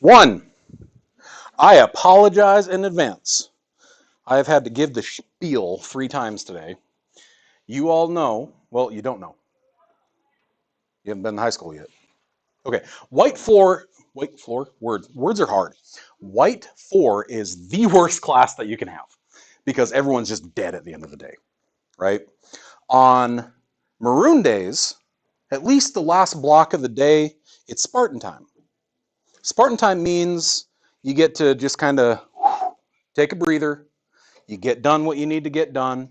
One, I apologize in advance. I have had to give the spiel 3 times today. You all know, well, you don't know. You haven't been in high school yet. Okay, white floor, words are hard. White 4 is the worst class that you can have because everyone's just dead at the end of the day, right? On maroon days, at least the last block of the day, it's Spartan time. Spartan time means you get to just kind of take a breather. You get done what you need to get done.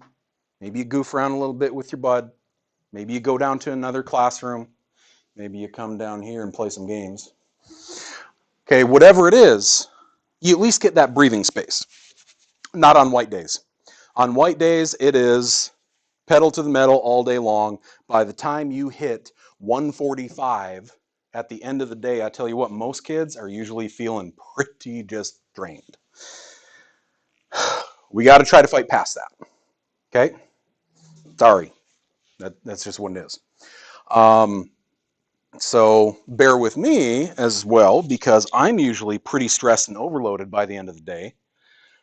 Maybe you goof around a little bit with your bud. Maybe you go down to another classroom. Maybe you come down here and play some games. Okay, whatever it is, you at least get that breathing space. Not on white days. On white days, it is pedal to the metal all day long. By the time you hit 1:45 at the end of the day, I tell you what, most kids are usually feeling pretty just drained. We got to try to fight past that. Okay? Sorry. That's just what it is. So bear with me as well because I'm usually pretty stressed and overloaded by the end of the day.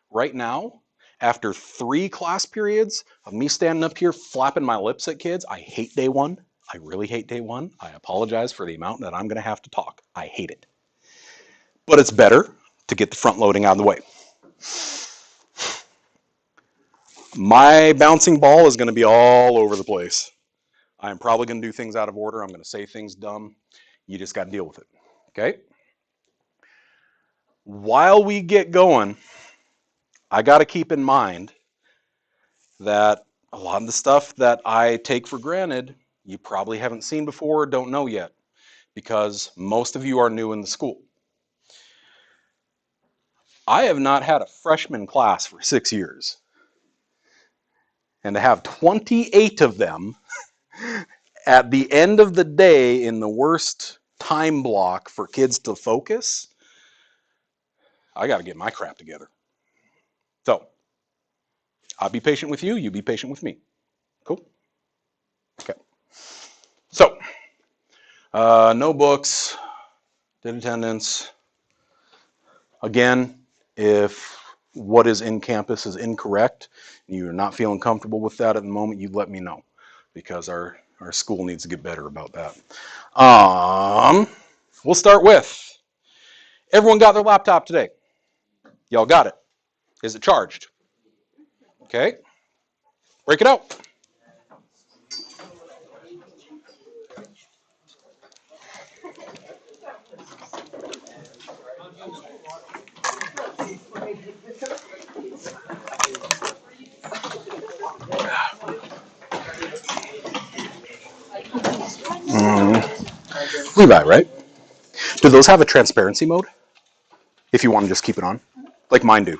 Right now, after 3 class periods of me standing up here flapping my lips at kids, I hate day 1. I really hate day 1. I apologize for the amount that I'm going to have to talk. I hate it. But it's better to get the front loading out of the way. My bouncing ball is going to be all over the place. I'm probably going to do things out of order. I'm going to say things dumb. You just got to deal with it. Okay? While we get going, I got to keep in mind that a lot of the stuff that I take for granted, you probably haven't seen before or don't know yet because most of you are new in the school. I have not had a freshman class for 6 years. And to have 28 of them at the end of the day in the worst time block for kids to focus, I got to get my crap together. So, I'll be patient with you, you be patient with me. Cool? Okay. So, no books, did attendance. Again, if what is in campus is incorrect and you're not feeling comfortable with that at the moment, you let me know because our school needs to get better about that. We'll start with, everyone got their laptop today? Y'all got it? Is it charged? Okay. Break it out. Levi, right? Do those have a transparency mode? If you want to just keep it on? Like mine do.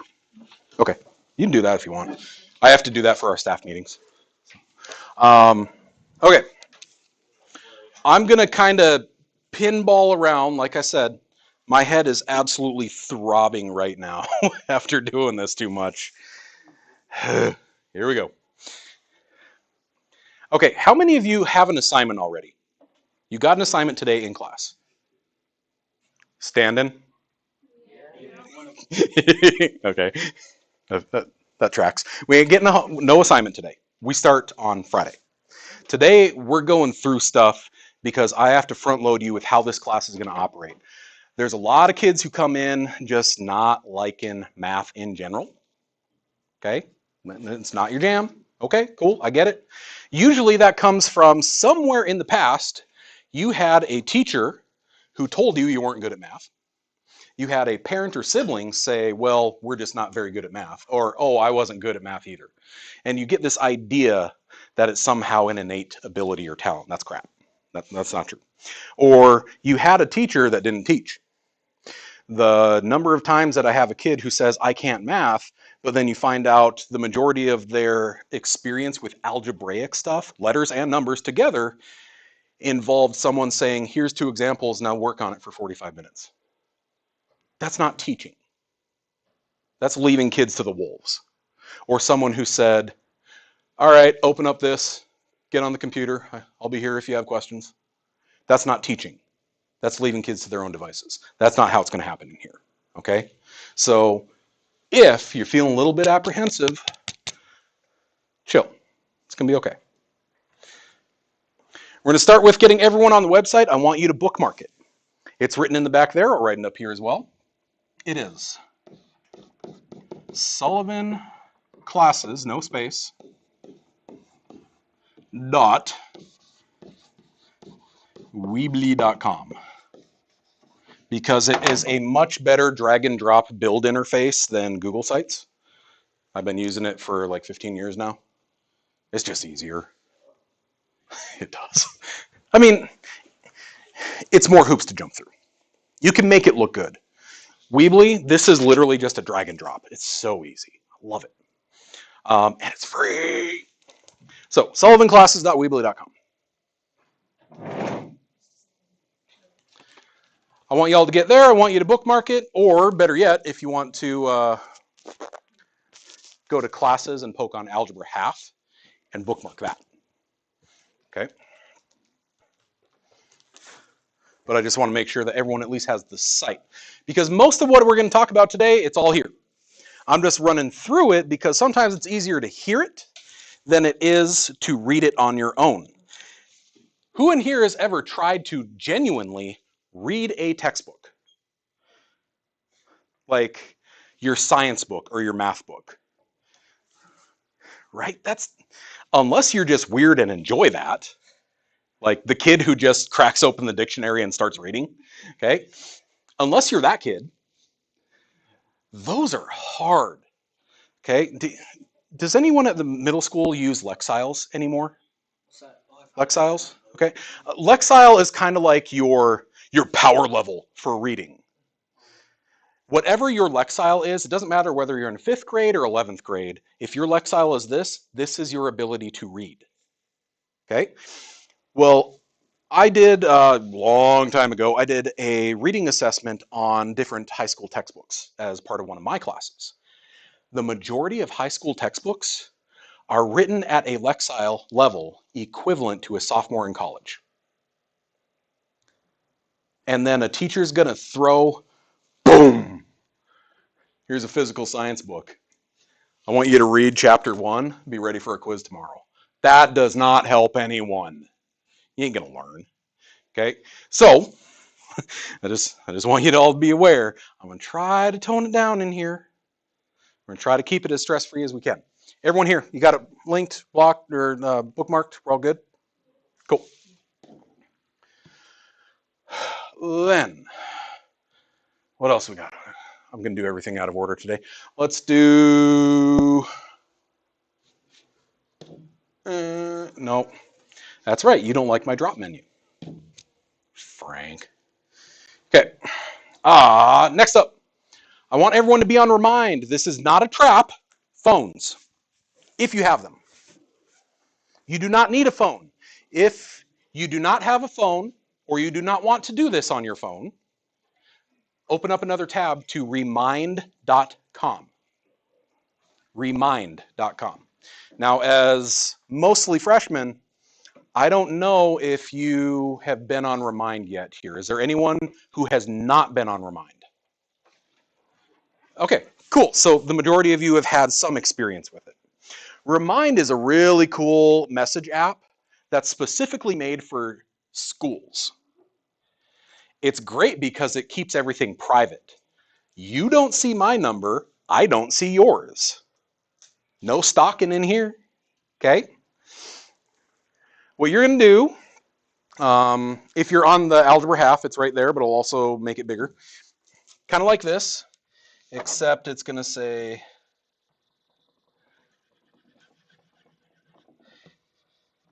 Okay. You can do that if you want. I have to do that for our staff meetings. Okay. I'm going to kind of pinball around. Like I said, my head is absolutely throbbing right now after doing this too much. Here we go. Okay, how many of you have an assignment already? You got an assignment today in class. Standing? Okay, that tracks. We ain't getting no assignment today. We start on Friday. Today, we're going through stuff because I have to front load you with how this class is going to operate. There's a lot of kids who come in just not liking math in general. Okay, it's not your jam. Okay, cool, I get it. Usually that comes from somewhere in the past, you had a teacher who told you weren't good at math. You had a parent or sibling say, well, we're just not very good at math, or, oh, I wasn't good at math either. And you get this idea that it's somehow an innate ability or talent. That's crap. That's not true. Or you had a teacher that didn't teach. The number of times that I have a kid who says, I can't math, but then you find out the majority of their experience with algebraic stuff, letters and numbers together, involved someone saying, here's 2 examples, now work on it for 45 minutes. That's not teaching. That's leaving kids to the wolves. Or someone who said, all right, open up this, get on the computer, I'll be here if you have questions. That's not teaching. That's leaving kids to their own devices. That's not how it's going to happen in here. Okay? So if you're feeling a little bit apprehensive, chill. It's going to be okay. We're going to start with getting everyone on the website. I want you to bookmark it. It's written in the back there. I'll write it up here as well. It is Sullivan classes, no space, .weebly.com, because it is a much better drag and drop build interface than Google Sites. I've been using it for like 15 years now. It's just easier. It does. I mean, it's more hoops to jump through. You can make it look good. Weebly, this is literally just a drag and drop. It's so easy. I love it. And it's free. So, sullivanclasses.weebly.com. I want you all to get there. I want you to bookmark it, or better yet, if you want to go to classes and poke on Algebra half and bookmark that. Okay? But I just want to make sure that everyone at least has the site. Because most of what we're going to talk about today, it's all here. I'm just running through it because sometimes it's easier to hear it than it is to read it on your own. Who in here has ever tried to genuinely read a textbook? Like your science book or your math book? Right? That's, unless you're just weird and enjoy that, like the kid who just cracks open the dictionary and starts reading, okay? Unless you're that kid, those are hard, okay? Does anyone at the middle school use Lexiles anymore? Lexiles, okay? Lexile is kind of like your power level for reading. Whatever your Lexile is, it doesn't matter whether you're in 5th grade or 11th grade. If your Lexile is this is your ability to read, okay? Well, I did a long time ago, I did a reading assessment on different high school textbooks as part of one of my classes. The majority of high school textbooks are written at a Lexile level equivalent to a sophomore in college. And then a teacher's gonna throw, boom, here's a physical science book. I want you to read chapter 1, be ready for a quiz tomorrow. That does not help anyone. You ain't gonna learn, okay? So, I just want you to all be aware. I'm gonna try to tone it down in here. We're gonna try to keep it as stress-free as we can. Everyone here, you got it linked, blocked, or bookmarked? We're all good? Cool. Then, what else we got? I'm gonna do everything out of order today. Let's do, no, that's right, you don't like my drop menu. Frank. Okay, next up, I want everyone to be on Remind. This is not a trap. Phones, if you have them. You do not need a phone. If you do not have a phone, or you do not want to do this on your phone, open up another tab to remind.com. Remind.com. Now, as mostly freshmen, I don't know if you have been on Remind yet here. Is there anyone who has not been on Remind? Okay, cool. So the majority of you have had some experience with it. Remind is a really cool message app that's specifically made for schools. It's great because it keeps everything private. You don't see my number, I don't see yours. No stalking in here, okay? What you're gonna do, if you're on the Algebra half, it's right there, but I'll also make it bigger. Kind of like this, except it's gonna say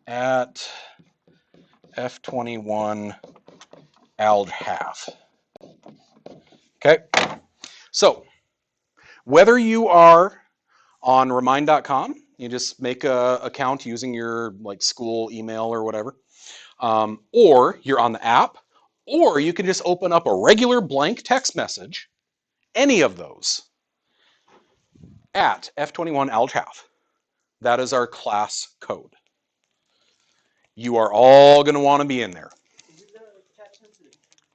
at F21 Alg half. Okay, so whether you are on remind.com, you just make an account using your like school email or whatever, or you're on the app, or you can just open up a regular blank text message, any of those, at F21 Alg half. That is our class code. You are all going to want to be in there.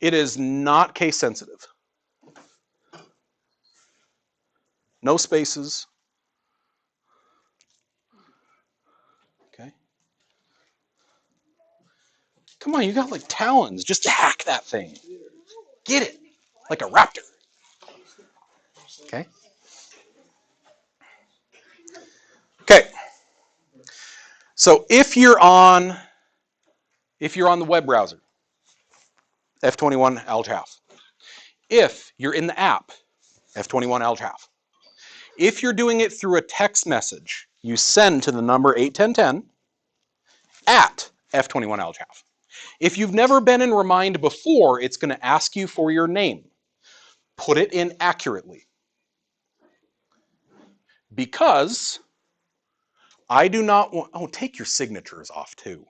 It is not case sensitive. No spaces. Okay. Come on, you got like talons. Just hack that thing. Get it. Like a raptor. Okay. Okay. So if you're on the web browser, F21 alghalf. If you're in the app, F21 alghalf. If you're doing it through a text message, you send to the number 81010 at F21 alghalf. If you've never been in Remind before, it's going to ask you for your name. Put it in accurately. Because I do not want, oh, take your signatures off too.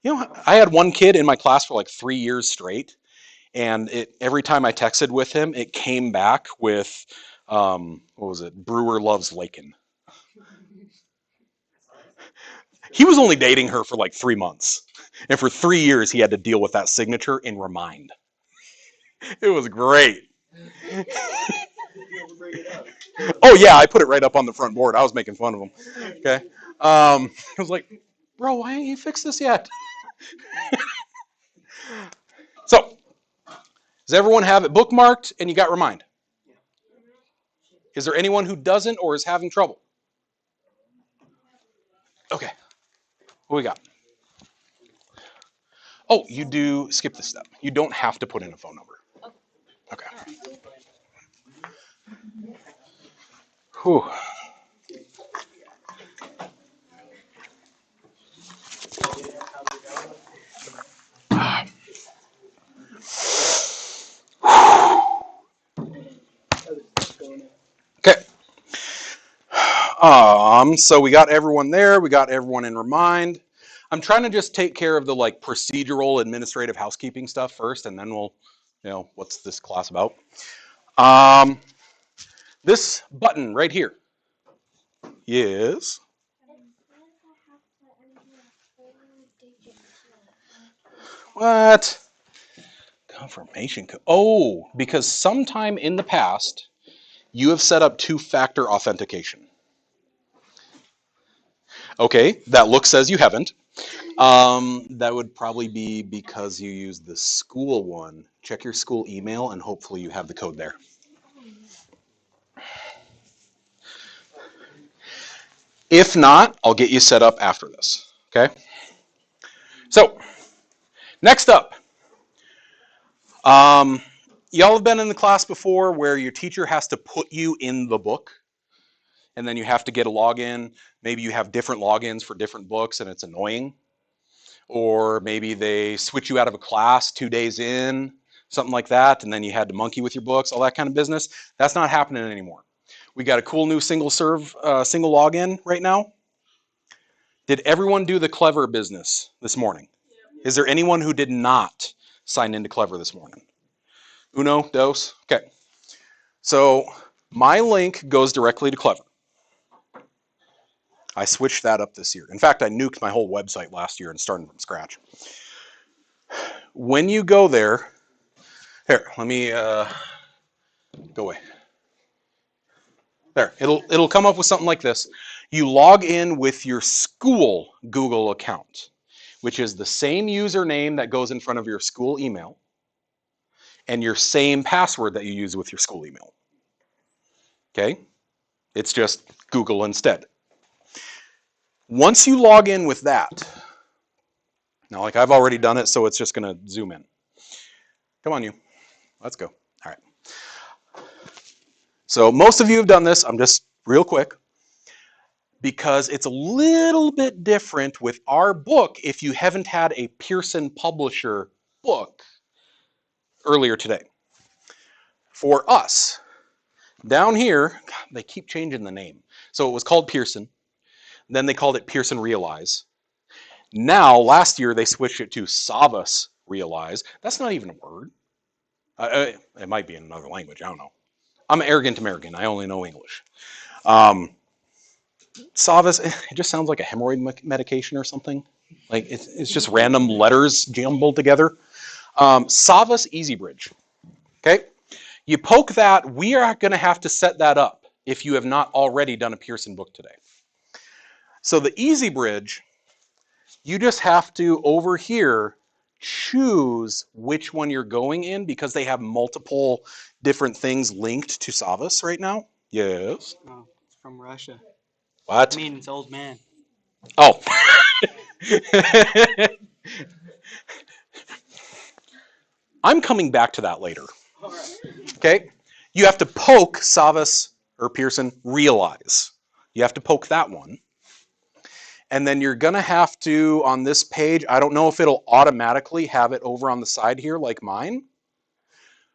You know, I had one kid in my class for like 3 years straight, and every time I texted with him, it came back with, what was it? Brewer loves Lakin. He was only dating her for like 3 months, and for 3 years he had to deal with that signature in Remind. It was great. Oh yeah, I put it right up on the front board. I was making fun of him. Okay, I was like, bro, why ain't you fixed this yet? So, does everyone have it bookmarked and you got Remind? Is there anyone who doesn't or is having trouble? Okay, what we got? Oh, you do skip this step. You don't have to put in a phone number. Okay. Whew. Okay. So we got everyone there. We got everyone in Remind. I'm trying to just take care of the like procedural, administrative, housekeeping stuff first, and then we'll, what's this class about? This button right here is what? Confirmation code. Oh, because sometime in the past you have set up two-factor authentication. Okay, that look says you haven't. That would probably be because you used the school one. Check your school email and hopefully you have the code there. If not, I'll get you set up after this, okay? So, next up. Y'all have been in the class before where your teacher has to put you in the book and then you have to get a login. Maybe you have different logins for different books and it's annoying. Or maybe they switch you out of a class 2 days in, something like that, and then you had to monkey with your books, all that kind of business. That's not happening anymore. We got a cool new single login right now. Did everyone do the Clever business this morning? Is there anyone who did not sign into Clever this morning? Uno, dos? Okay. So my link goes directly to Clever. I switched that up this year. In fact, I nuked my whole website last year and started from scratch. When you go there, here, let me go away. There, it'll come up with something like this. You log in with your school Google account, which is the same username that goes in front of your school email and your same password that you use with your school email. Okay? It's just Google instead. Once you log in with that, now like I've already done it, so it's just going to zoom in. Come on, you. Let's go. All right. So most of you have done this. I'm just real quick. Because it's a little bit different with our book if you haven't had a Pearson publisher book earlier today. For us, down here, they keep changing the name. So it was called Pearson. Then they called it Pearson Realize. Now, last year, they switched it to Syllabus Realize. That's not even a word. It might be in another language. I don't know. I'm an arrogant American. I only know English. Syllabus, it just sounds like a hemorrhoid medication or something. Like it's just random letters jumbled together. Savas Easy Bridge. Okay, you poke that. We are going to have to set that up if you have not already done a Pearson book today. So the Easy Bridge, you just have to, over here, choose which one you're going in because they have multiple different things linked to Savas right now. Yes. Oh, it's from Russia. What? I mean, it's old man. Oh. I'm coming back to that later. Okay? You have to poke Savas or Pearson realize. You have to poke that one. And then you're going to have to, on this page, I don't know if it'll automatically have it over on the side here like mine,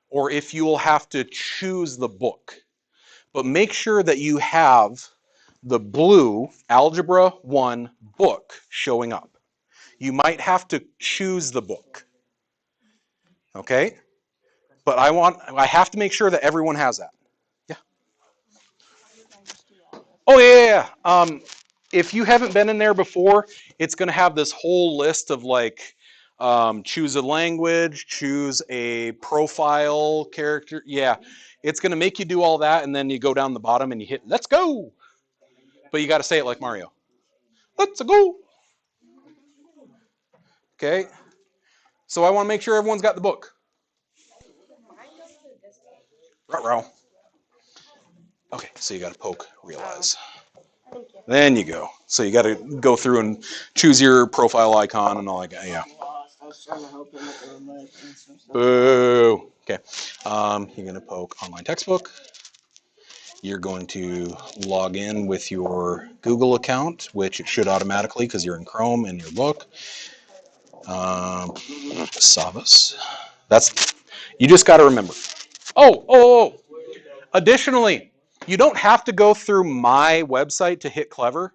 or if you will have to choose the book. But make sure that you have the blue Algebra 1 book showing up. You might have to choose the book. Okay? But I have to make sure that everyone has that. Yeah. Oh, yeah. If you haven't been in there before, it's going to have this whole list of like, choose a language, choose a profile character. Yeah, it's going to make you do all that, and then you go down the bottom and you hit, let's go. But you got to say it like Mario. Let's go. Okay. So I want to make sure everyone's got the book. Ruh-roh. Okay, so you got to poke, realize. Then you go. So you got to go through and choose your profile icon and all that. Yeah. I was trying to help him with the remote and some stuff. Boo. Okay. You're going to poke online textbook. You're going to log in with your Google account, which it should automatically because you're in Chrome in your book. Savas. You just got to remember. Oh. Additionally, you don't have to go through my website to hit Clever.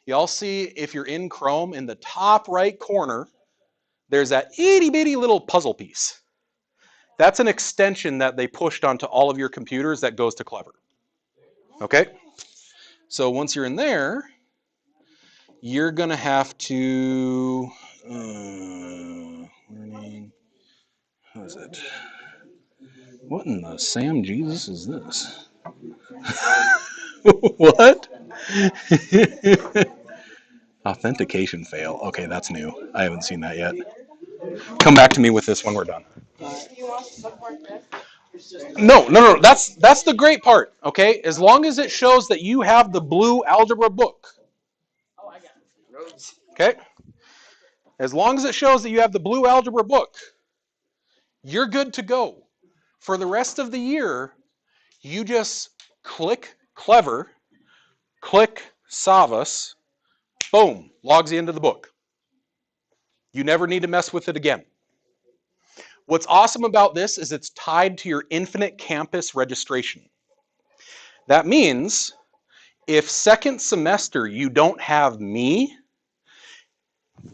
You'll see if you're in Chrome in the top right corner, there's that itty bitty little puzzle piece. That's an extension that they pushed onto all of your computers that goes to Clever. Okay? So once you're in there, you're going to have to, learning, what is it? What in the Sam Jesus is this? What? Authentication fail. Okay, that's new. I haven't seen that yet. Come back to me with this when we're done. No. That's the great part. Okay, as long as it shows that you have the blue algebra book. Okay. As long as it shows that you have the blue algebra book, you're good to go. For the rest of the year, you just click Clever, click Savas, boom, logs you into the book. You never need to mess with it again. What's awesome about this is it's tied to your Infinite Campus registration. That means if second semester you don't have me,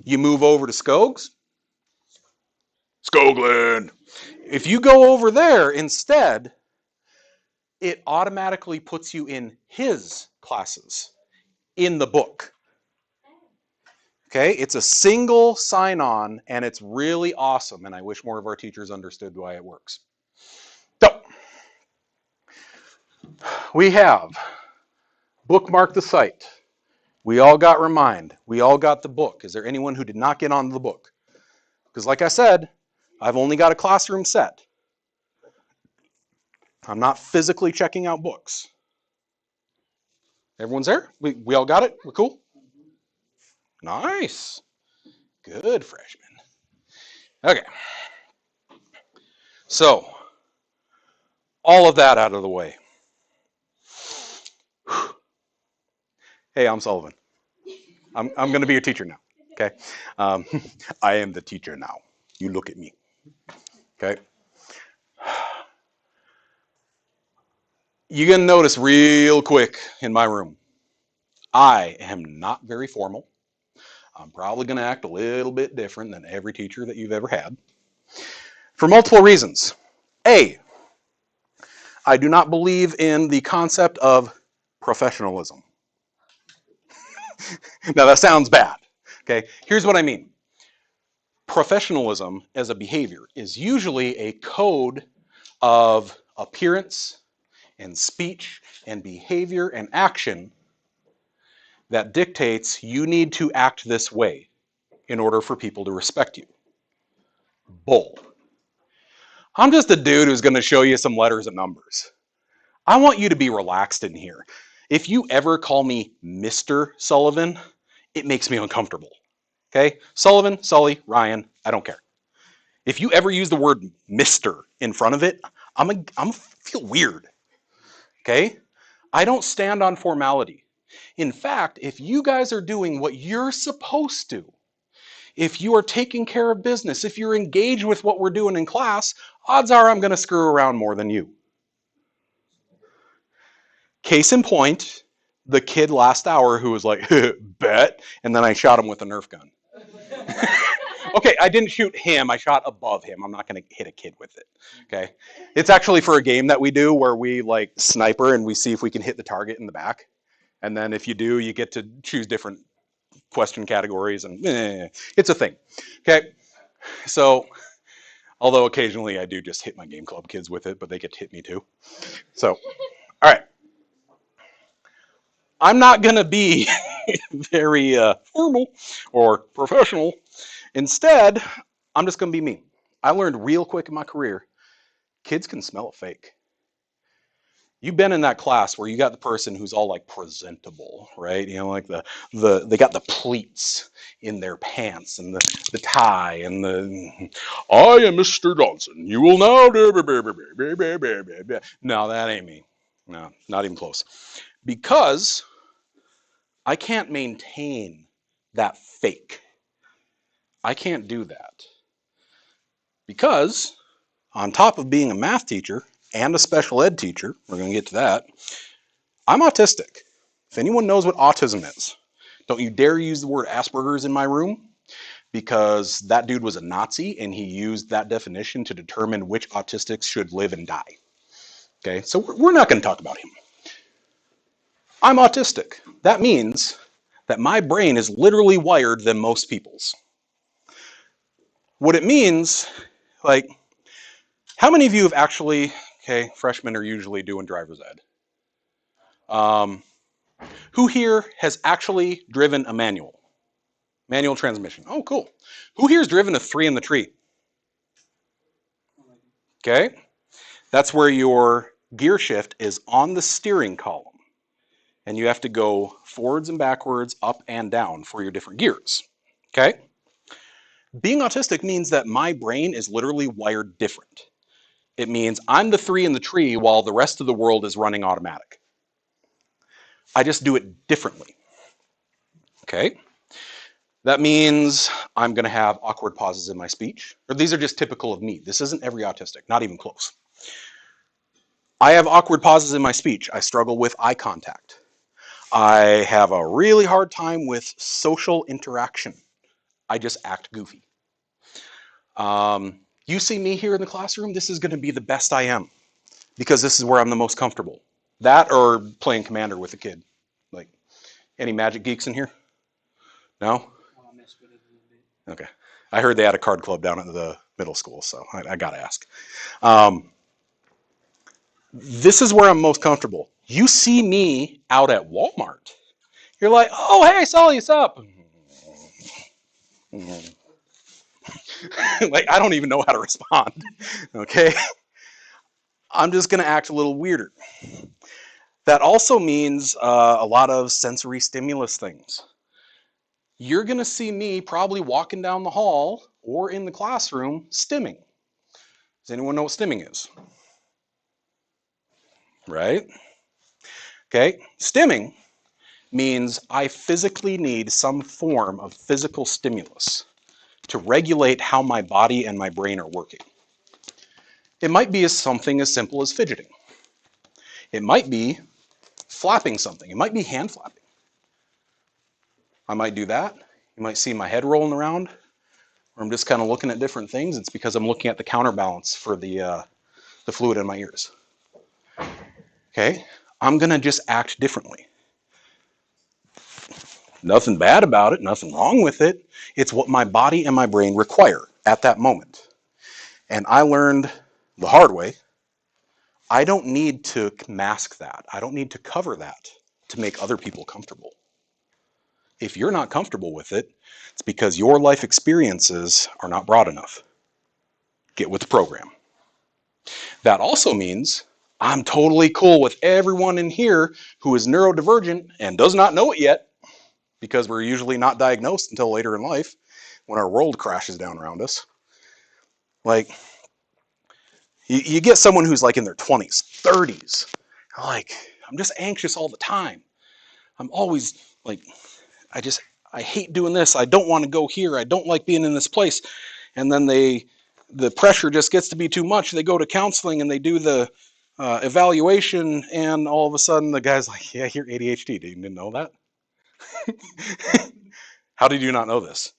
you move over to Skogs. Skogland. If you go over there instead, it automatically puts you in his classes in the book. Okay, it's a single sign-on and it's really awesome, and I wish more of our teachers understood why it works. So, we have bookmark the site. We all got Remind. We all got the book. Is there anyone who did not get on the book? Because like I said, I've only got a classroom set. I'm not physically checking out books. Everyone's there? We all got it? We're cool? Nice. Good, freshman. Okay. So, all of that out of the way. Hey, I'm Sullivan. I'm going to be your teacher now. Okay. I am the teacher now. You look at me. Okay. You're going to notice real quick in my room, I am not very formal. I'm probably going to act a little bit different than every teacher that you've ever had for multiple reasons. A, I do not believe in the concept of professionalism. Now that sounds bad. Okay, here's what I mean. Professionalism as a behavior is usually a code of appearance and speech and behavior and action that dictates you need to act this way in order for people to respect you. Bull. I'm just a dude who's going to show you some letters and numbers. I want you to be relaxed in here. If you ever call me Mr. Sullivan, it makes me uncomfortable. Okay? Sullivan, Sully, Ryan, I don't care. If you ever use the word Mr. in front of it, I'm feel weird. Okay? I don't stand on formality. In fact, if you guys are doing what you're supposed to, if you are taking care of business, if you're engaged with what we're doing in class, odds are I'm going to screw around more than you. Case in point, the kid last hour who was like, bet, and then I shot him with a Nerf gun. Okay, I didn't shoot him, I shot above him. I'm not going to hit a kid with it. Okay? It's actually for a game that we do where we like sniper and we see if we can hit the target in the back. And then if you do, you get to choose different question categories, and it's a thing. Okay? So, although occasionally I do just hit my game club kids with it, but they get to hit me too. So, all right. I'm not going to be very formal or professional. Instead, I'm just going to be me. I learned real quick in my career, kids can smell a fake. You've been in that class where you got the person who's all like presentable, right? You know, like they got the pleats in their pants and the tie and the I am Mr. Johnson. You will now no, that ain't me. No, not even close. Because I can't maintain that fake. I can't do that. Because on top of being a math teacher and a special ed teacher, we're going to get to that, I'm autistic. If anyone knows what autism is, don't you dare use the word Asperger's in my room, because that dude was a Nazi and he used that definition to determine which autistics should live and die. Okay, so we're not going to talk about him. I'm autistic. That means that my brain is literally wired than most people's. What it means, like, how many of you have actually, okay, freshmen are usually doing driver's ed. Who here has actually driven a manual? Manual transmission. Oh, cool. Who here has driven a 3 in the tree? Okay. That's where your gear shift is on the steering column. And you have to go forwards and backwards, up and down for your different gears. Okay. Being autistic means that my brain is literally wired different. It means I'm the 3 in the tree while the rest of the world is running automatic. I just do it differently. Okay. That means I'm going to have awkward pauses in my speech. Or these are just typical of me. This isn't every autistic, not even close. I have awkward pauses in my speech. I struggle with eye contact. I have a really hard time with social interaction. I just act goofy. You see me here in the classroom, this is going to be the best I am, because this is where I'm the most comfortable. That or playing Commander with a kid. Like, any Magic geeks in here? No? Okay. I heard they had a card club down at the middle school, so I got to ask. This is where I'm most comfortable. You see me out at Walmart. You're like, oh, hey, Sully, what's up? Like, I don't even know how to respond. Okay? I'm just going to act a little weirder. That also means a lot of sensory stimulus things. You're going to see me probably walking down the hall or in the classroom stimming. Does anyone know what stimming is? Right? Okay, stimming means I physically need some form of physical stimulus to regulate how my body and my brain are working. It might be something as simple as fidgeting. It might be flapping something. It might be hand flapping. I might do that. You might see my head rolling around, or I'm just kind of looking at different things. It's because I'm looking at the counterbalance for the fluid in my ears. Okay, I'm gonna just act differently. Nothing bad about it, nothing wrong with it. It's what my body and my brain require at that moment. And I learned the hard way, I don't need to mask that. I don't need to cover that to make other people comfortable. If you're not comfortable with it, it's because your life experiences are not broad enough. Get with the program. That also means I'm totally cool with everyone in here who is neurodivergent and does not know it yet, because we're usually not diagnosed until later in life when our world crashes down around us. Like, you get someone who's like in their 20s, 30s, like, I'm just anxious all the time. I'm always like, I just, I hate doing this. I don't want to go here. I don't like being in this place. And then the pressure just gets to be too much. They go to counseling and they do the evaluation, and all of a sudden the guy's like, yeah, you're ADHD. Did you know that? How did you not know this?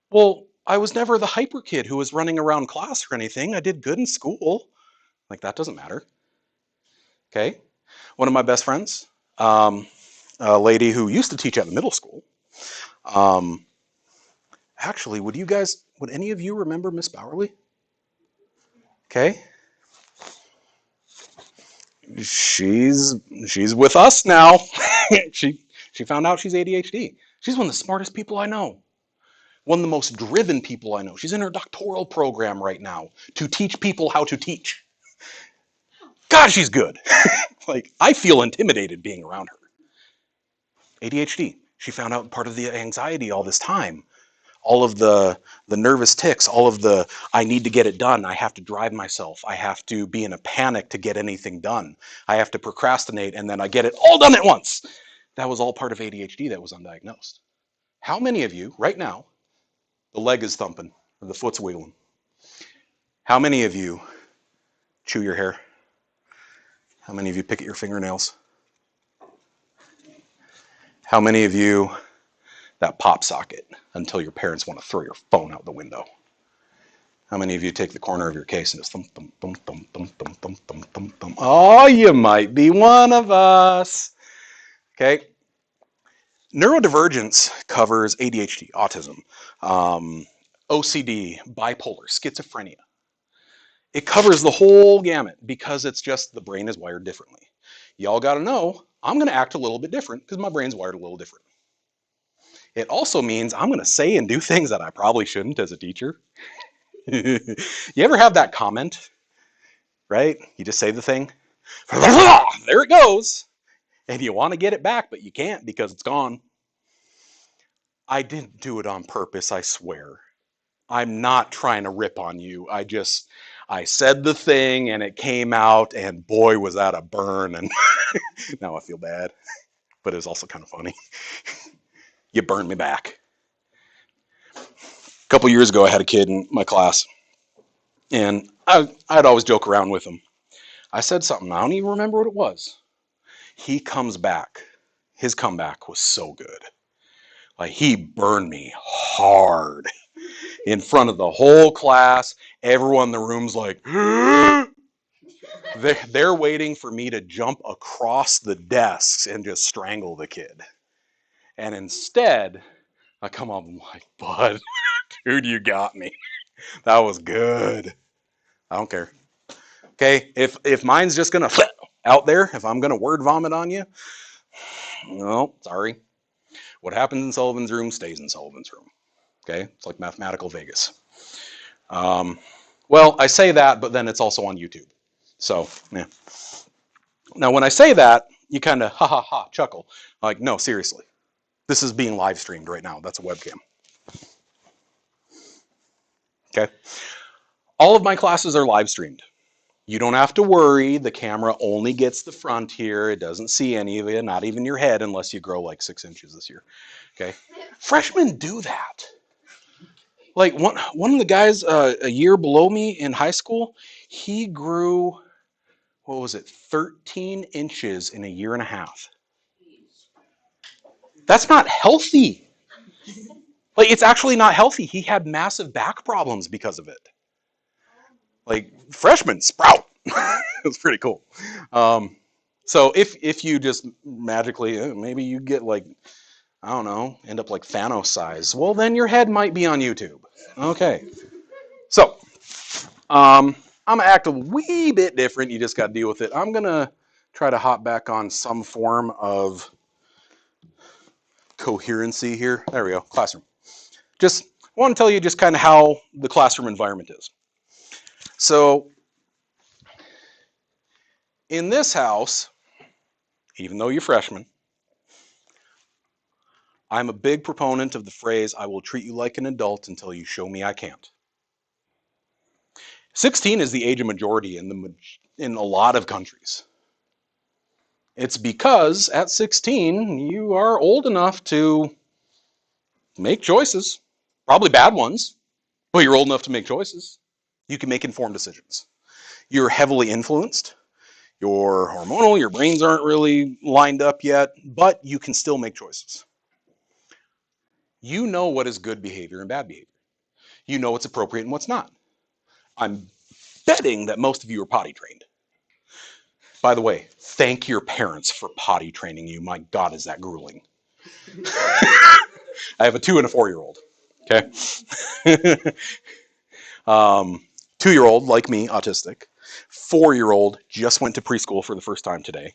Well, I was never the hyper kid who was running around class or anything. I did good in school. Like, that doesn't matter. Okay. One of my best friends, a lady who used to teach at the middle school. Um, Actually, would any of you remember Miss Bowerly? Okay. She's with us now. she she found out she's ADHD. She's one of the smartest people I know. One of the most driven people I know. She's in her doctoral program right now to teach people how to teach. God, she's good. Like, I feel intimidated being around her. ADHD. She found out part of the anxiety all this time. All of the nervous tics, all of the I need to get it done. I have to drive myself. I have to be in a panic to get anything done. I have to procrastinate and then I get it all done at once. That was all part of ADHD that was undiagnosed. How many of you right now, the leg is thumping or the foot's wiggling? How many of you chew your hair? How many of you pick at your fingernails? How many of you that pop socket until your parents want to throw your phone out the window? How many of you take the corner of your case and just thump, thump, thump, thump, thump, thump, thump, thump, thump, thump? Oh, you might be one of us. Okay. Neurodivergence covers ADHD, autism, OCD, bipolar, schizophrenia. It covers the whole gamut because it's just the brain is wired differently. Y'all got to know I'm going to act a little bit different because my brain's wired a little different. It also means I'm going to say and do things that I probably shouldn't as a teacher. You ever have that comment, right? You just say the thing, there it goes, and you want to get it back, but you can't because it's gone. I didn't do it on purpose, I swear. I'm not trying to rip on you. I said the thing and it came out, and boy, was that a burn. And now I feel bad, but it was also kind of funny. You burned me back. A couple years ago, I had a kid in my class, and I'd always joke around with him. I said something, I don't even remember what it was. He comes back. His comeback was so good. Like, he burned me hard in front of the whole class. Everyone in the room's like, they're waiting for me to jump across the desks and just strangle the kid. And instead, I come up and I'm like, bud, dude, you got me. That was good. I don't care. Okay, if mine's just gonna out there, if I'm gonna word vomit on you, no, sorry. What happens in Sullivan's room stays in Sullivan's room. Okay, it's like mathematical Vegas. Well, I say that, but then it's also on YouTube. So, yeah. Now, when I say that, you kind of ha ha ha chuckle. Like, no, seriously. This is being live streamed right now. That's a webcam. Okay. All of my classes are live streamed. You don't have to worry. The camera only gets the front here. It doesn't see any of it, not even your head, unless you grow like 6 inches this year. Okay. Freshmen do that. Like one of the guys a year below me in high school, he grew, what was it, 13 inches in a year and a half. That's not healthy. Like, it's actually not healthy. He had massive back problems because of it. Like, freshmen sprout. It was pretty cool. So if you just magically, maybe you get like, I don't know, end up like Thanos size, well, then your head might be on YouTube. Okay. So, I'm going to act a wee bit different. You just got to deal with it. I'm going to try to hop back on some form of coherency here. There we go, classroom. Just want to tell you just kind of how the classroom environment is. So, in this house, even though you're freshmen, I'm a big proponent of the phrase, I will treat you like an adult until you show me I can't. 16 is the age of majority in a lot of countries. It's because at 16, you are old enough to make choices, probably bad ones, but you're old enough to make choices. You can make informed decisions. You're heavily influenced. You're hormonal, your brains aren't really lined up yet, but you can still make choices. You know what is good behavior and bad behavior. You know what's appropriate and what's not. I'm betting that most of you are potty trained. By the way, thank your parents for potty training you. My God, is that grueling. I have a 2 and a 4-year-old. Okay. 2-year-old, like me, autistic. 4-year-old just went to preschool for the first time today.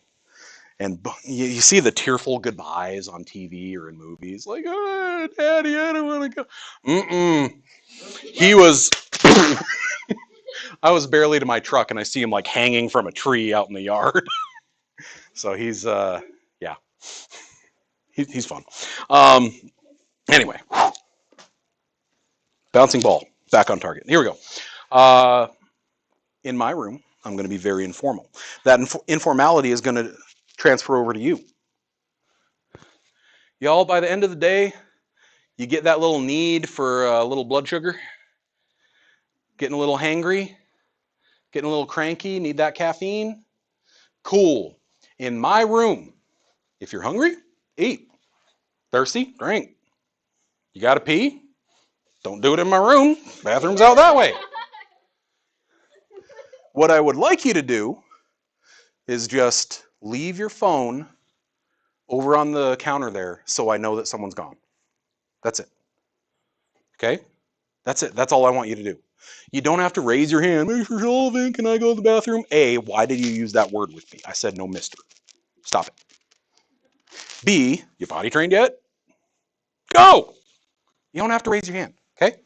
And you see the tearful goodbyes on TV or in movies, like, oh, Daddy, I don't want to go. He was, I was barely to my truck, and I see him like hanging from a tree out in the yard. So he's, yeah, he's fun. Anyway, bouncing ball, back on target. Here we go. In my room, I'm going to be very informal. That informality is going to transfer over to you. Y'all, by the end of the day, you get that little need for a little blood sugar, getting a little hangry, getting a little cranky, need that caffeine. Cool. In my room, if you're hungry, eat. Thirsty, drink. You got to pee? Don't do it in my room. Bathroom's out that way. What I would like you to do is just leave your phone over on the counter there so I know that someone's gone. That's it. Okay? That's it. That's all I want you to do. You don't have to raise your hand. Mr. Sullivan, can I go to the bathroom? A, why did you use that word with me? I said no, mister. Stop it. B, you potty trained yet? Go! You don't have to raise your hand, okay?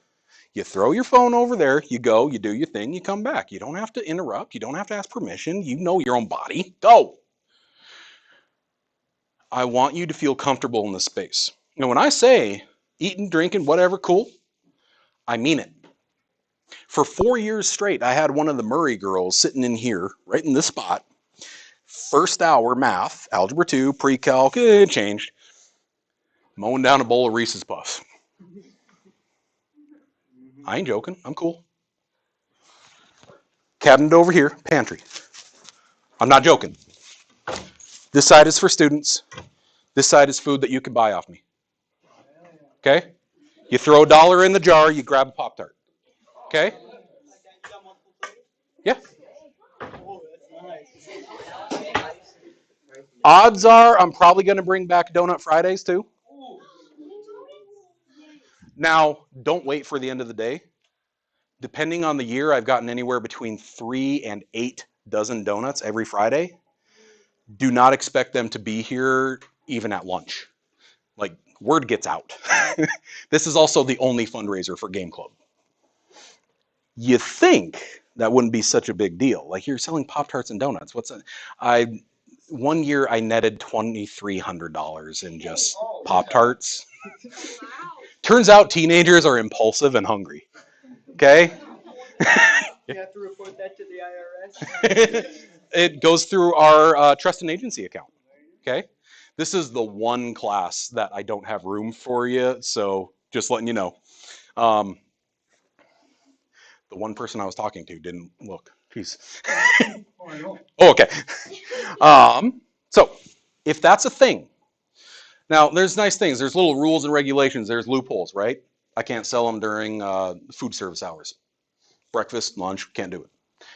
You throw your phone over there, you go, you do your thing, you come back. You don't have to interrupt. You don't have to ask permission. You know your own body. Go! I want you to feel comfortable in this space. Now, when I say eating, drinking, whatever, cool, I mean it. For 4 years straight, I had one of the Murray girls sitting in here, right in this spot. First hour math, Algebra 2, pre-calc, it changed. Mowing down a bowl of Reese's Puffs. I ain't joking. I'm cool. Cabinet over here, pantry. I'm not joking. This side is for students. This side is food that you can buy off me. Okay? You throw $1 in the jar, you grab a Pop-Tart. Okay? Yeah. Odds are I'm probably going to bring back Donut Fridays too. Now, don't wait for the end of the day. Depending on the year, I've gotten anywhere between 3 and 8 dozen donuts every Friday. Do not expect them to be here even at lunch. Like, word gets out. This is also the only fundraiser for Game Club. You think that wouldn't be such a big deal. Like, you're selling Pop-Tarts and donuts. One year I netted $2,300 in just Pop-Tarts. Turns out teenagers are impulsive and hungry. Okay? You have to report that to the IRS. It goes through our trust and agency account. Okay? This is the one class that I don't have room for you, so just letting you know. The one person I was talking to didn't look. Jeez. Oh, I know. Oh, okay. So, if that's a thing, now there's nice things. There's little rules and regulations. There's loopholes, right? I can't sell them during food service hours. Breakfast, lunch, can't do it.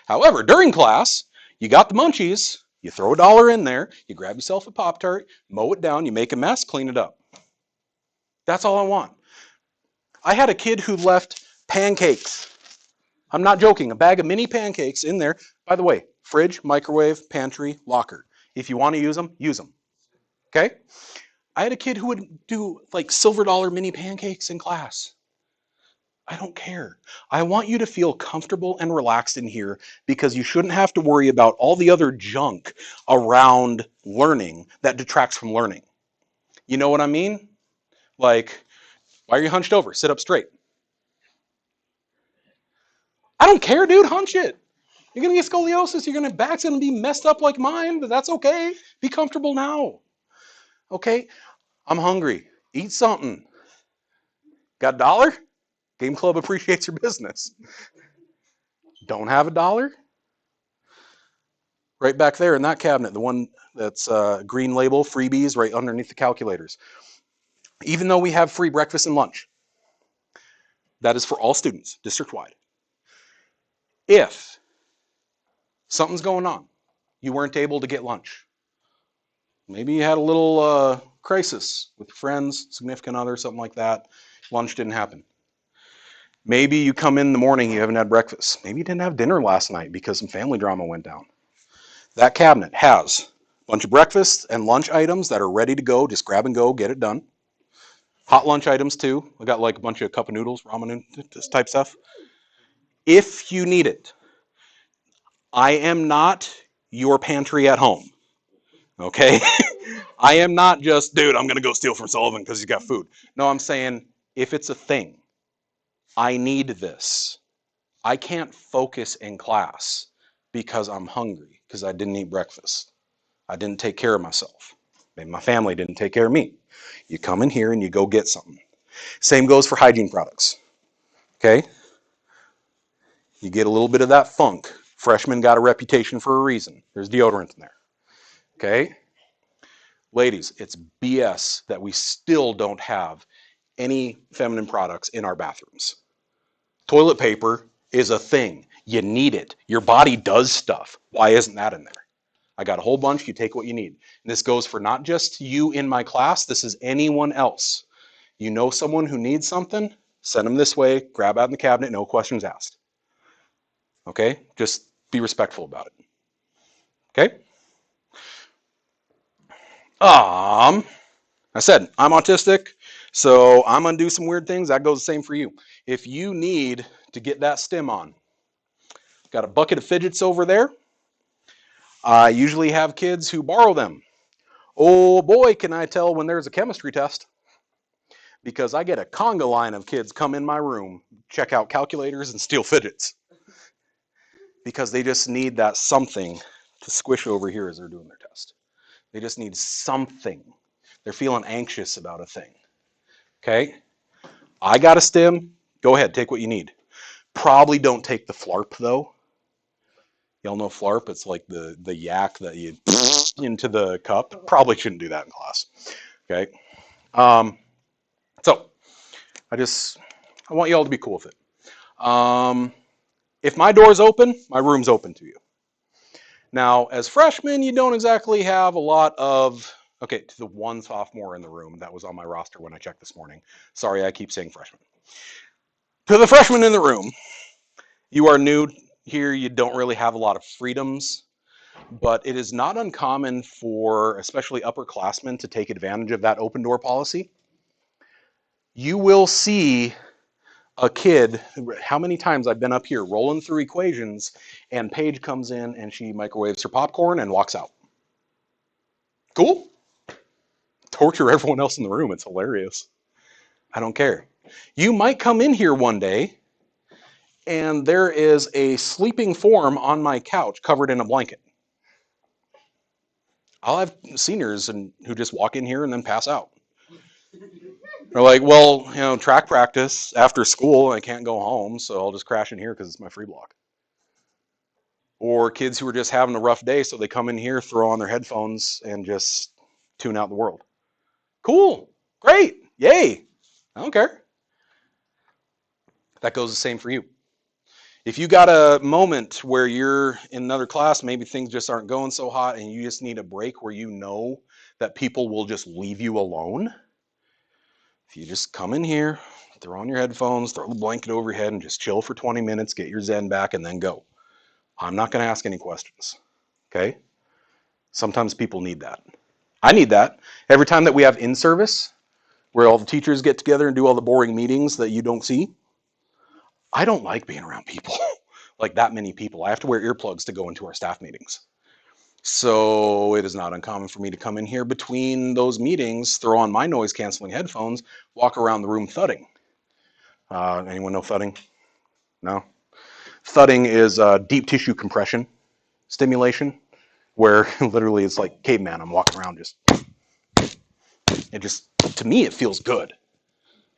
However, during class, you got the munchies. You throw $1 in there. You grab yourself a Pop-Tart, mow it down. You make a mess, clean it up. That's all I want. I had a kid who left pancakes. I'm not joking. A bag of mini pancakes in there. By the way, fridge, microwave, pantry, locker. If you want to use them, use them. Okay? I had a kid who would do like silver dollar mini pancakes in class. I don't care. I want you to feel comfortable and relaxed in here because you shouldn't have to worry about all the other junk around learning that detracts from learning. You know what I mean? Like, why are you hunched over? Sit up straight. I don't care, dude. Hunch it. You're gonna get scoliosis. Back's gonna be messed up like mine, but that's okay. Be comfortable now. Okay? I'm hungry. Eat something. Got a dollar? Game Club appreciates your business. Don't have a dollar? Right back there in that cabinet, the one that's green label, freebies, right underneath the calculators. Even though we have free breakfast and lunch, that is for all students, district-wide. If something's going on, you weren't able to get lunch, maybe you had a little crisis with friends, significant other, something like that, lunch didn't happen. Maybe you come in the morning, you haven't had breakfast. Maybe you didn't have dinner last night because some family drama went down. That cabinet has a bunch of breakfast and lunch items that are ready to go. Just grab and go, get it done. Hot lunch items too. I got like a bunch of cup of noodles, ramen type stuff. If you need it, I am not your pantry at home. Okay? I am not just, dude, I'm going to go steal from Sullivan because he's got food. No, I'm saying if it's a thing, I need this. I can't focus in class because I'm hungry, because I didn't eat breakfast. I didn't take care of myself. Maybe my family didn't take care of me. You come in here and you go get something. Same goes for hygiene products. Okay? You get a little bit of that funk. Freshmen got a reputation for a reason. There's deodorant in there. Okay? Ladies, it's BS that we still don't have any feminine products in our bathrooms. Toilet paper is a thing. You need it. Your body does stuff. Why isn't that in there? I got a whole bunch. You take what you need. And this goes for not just you in my class. This is anyone else. You know someone who needs something, send them this way, grab out in the cabinet, no questions asked. Okay? Just be respectful about it. Okay? I said, I'm autistic, so I'm going to do some weird things. That goes the same for you. If you need to get that stim on, got a bucket of fidgets over there. I usually have kids who borrow them. Oh boy, can I tell when there's a chemistry test. Because I get a conga line of kids come in my room, check out calculators, and steal fidgets. Because they just need that something to squish over here as they're doing their test. They just need something. They're feeling anxious about a thing. Okay? I got a stim. Go ahead, take what you need. Probably don't take the flarp though. Y'all know flarp? It's like the yak that you into the cup. Probably shouldn't do that in class. Okay? So I want y'all to be cool with it. If my door's open, my room's open to you. Now, as freshmen, you don't exactly have a lot of, okay, to the one sophomore in the room that was on my roster when I checked this morning. Sorry, I keep saying freshman. To the freshmen in the room, you are new here, you don't really have a lot of freedoms, but it is not uncommon for especially upperclassmen to take advantage of that open door policy. You will see a kid, how many times I've been up here rolling through equations and Paige comes in and she microwaves her popcorn and walks out. Cool. Torture everyone else in the room. It's hilarious. I don't care. You might come in here one day and there is a sleeping form on my couch covered in a blanket. I'll have seniors who just walk in here and then pass out. They're like, well, track practice after school, I can't go home, so I'll just crash in here because it's my free block. Or kids who are just having a rough day, so they come in here, throw on their headphones, and just tune out the world. Cool. Great. Yay. I don't care. That goes the same for you. If you got a moment where you're in another class, maybe things just aren't going so hot, and you just need a break where you know that people will just leave you alone, If you just come in here, throw on your headphones, throw the blanket over your head, and just chill for 20 minutes, get your zen back, and then go. I'm not going to ask any questions. Okay? Sometimes people need that. I need that. Every time that we have in-service, where all the teachers get together and do all the boring meetings that you don't see, I don't like being around people, like that many people. I have to wear earplugs to go into our staff meetings. So it is not uncommon for me to come in here between those meetings, throw on my noise canceling headphones, walk around the room thudding. Anyone know thudding? No? Thudding is deep tissue compression stimulation, where literally it's like caveman. I'm walking around to me, it feels good.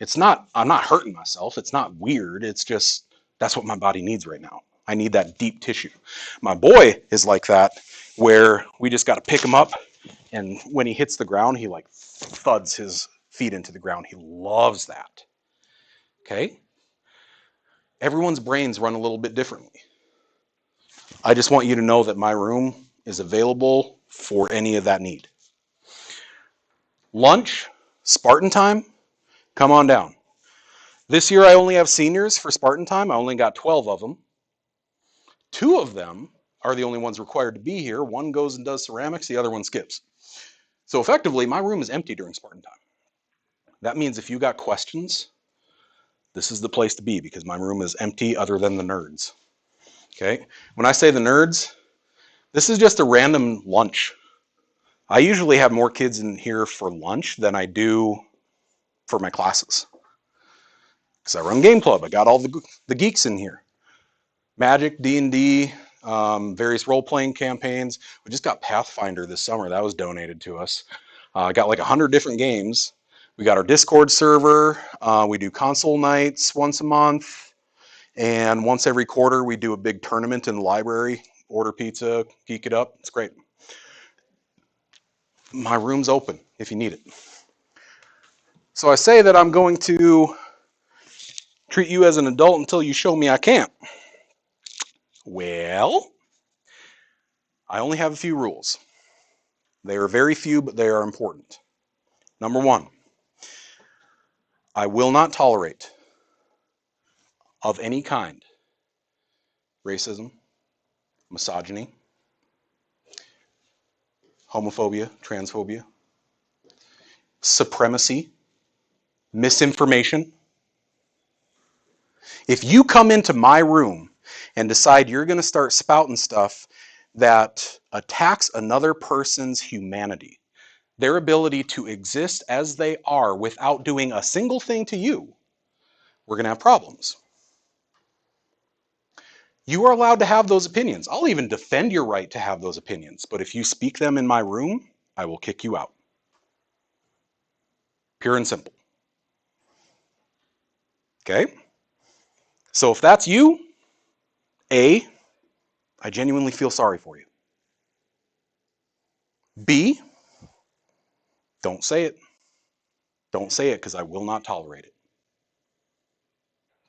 I'm not hurting myself. It's not weird. It's just, that's what my body needs right now. I need that deep tissue. My boy is like that, where we just got to pick him up. And when he hits the ground, he like thuds his feet into the ground. He loves that. Okay? Everyone's brains run a little bit differently. I just want you to know that my room is available for any of that need. Lunch, Spartan time, come on down. This year I only have seniors for Spartan time. I only got 12 of them. 2 of them are the only ones required to be here. One goes and does ceramics, the other one skips. So effectively, my room is empty during Spartan time. That means if you got questions, this is the place to be, because my room is empty other than the nerds. Okay? When I say the nerds, this is just a random lunch. I usually have more kids in here for lunch than I do for my classes. Because I run Game Club. I got all the geeks in here. Magic, D&D, various role-playing campaigns. We just got Pathfinder this summer. That was donated to us. I got like 100 different games. We got our Discord server. We do console nights once a month. And once every quarter, we do a big tournament in the library. Order pizza, geek it up. It's great. My room's open if you need it. So I say that I'm going to treat you as an adult until you show me I can't. Well, I only have a few rules. They are very few, but they are important. Number 1, I will not tolerate of any kind racism, misogyny, homophobia, transphobia, supremacy, misinformation. If you come into my room and decide you're going to start spouting stuff that attacks another person's humanity, their ability to exist as they are without doing a single thing to you, we're going to have problems. You are allowed to have those opinions. I'll even defend your right to have those opinions. But if you speak them in my room, I will kick you out. Pure and simple. Okay? So if that's you, A, I genuinely feel sorry for you. B, don't say it. Don't say it, because I will not tolerate it.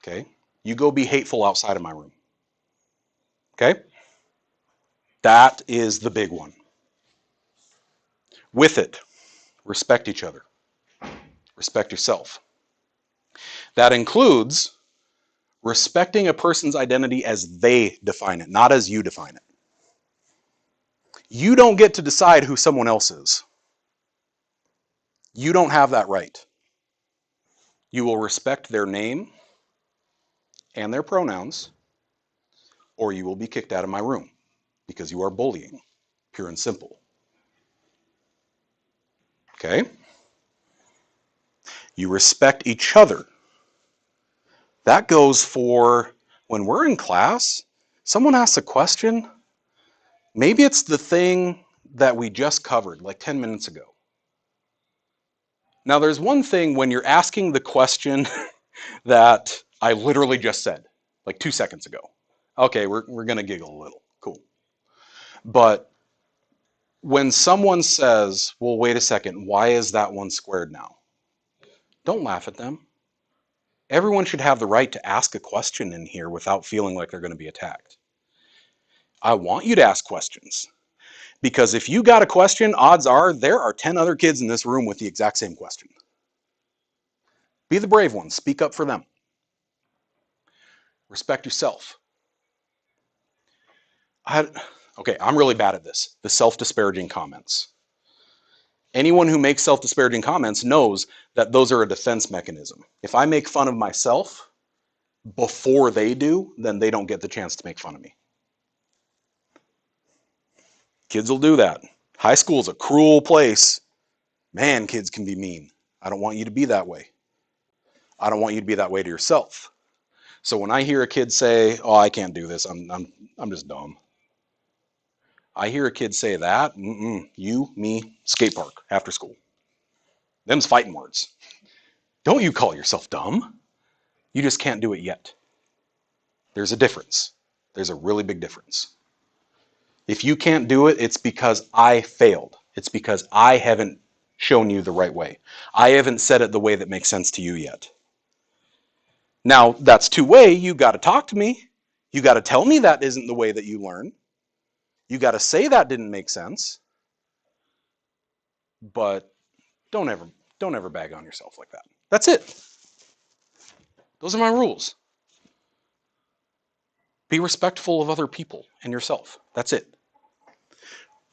Okay? You go be hateful outside of my room. Okay? That is the big one. With it, respect each other. Respect yourself. That includes respecting a person's identity as they define it, not as you define it. You don't get to decide who someone else is. You don't have that right. You will respect their name and their pronouns, or you will be kicked out of my room because you are bullying, pure and simple. Okay? You respect each other. That goes for when we're in class, someone asks a question, maybe it's the thing that we just covered like 10 minutes ago. Now, there's one thing when you're asking the question that I literally just said, like 2 seconds ago. Okay, we're going to giggle a little. Cool. But when someone says, well, wait a second, why is that one squared now? Don't laugh at them. Everyone should have the right to ask a question in here without feeling like they're going to be attacked. I want you to ask questions. Because if you got a question, odds are there are 10 other kids in this room with the exact same question. Be the brave one. Speak up for them. Respect yourself. Okay, I'm really bad at this. The self-disparaging comments. Anyone who makes self-disparaging comments knows that those are a defense mechanism. If I make fun of myself before they do, then they don't get the chance to make fun of me. Kids will do that. High school's a cruel place. Man, kids can be mean. I don't want you to be that way. I don't want you to be that way to yourself. So when I hear a kid say, "Oh, I can't do this. I'm just dumb." I hear a kid say that, you, me, skate park after school. Them's fighting words. Don't you call yourself dumb. You just can't do it yet. There's a difference. There's a really big difference. If you can't do it, it's because I failed. It's because I haven't shown you the right way. I haven't said it the way that makes sense to you yet. Now, that's two-way. You got to talk to me. You got to tell me that isn't the way that you learn. You got to say that didn't make sense. But don't ever bag on yourself like that. That's it. Those are my rules. Be respectful of other people and yourself. That's it.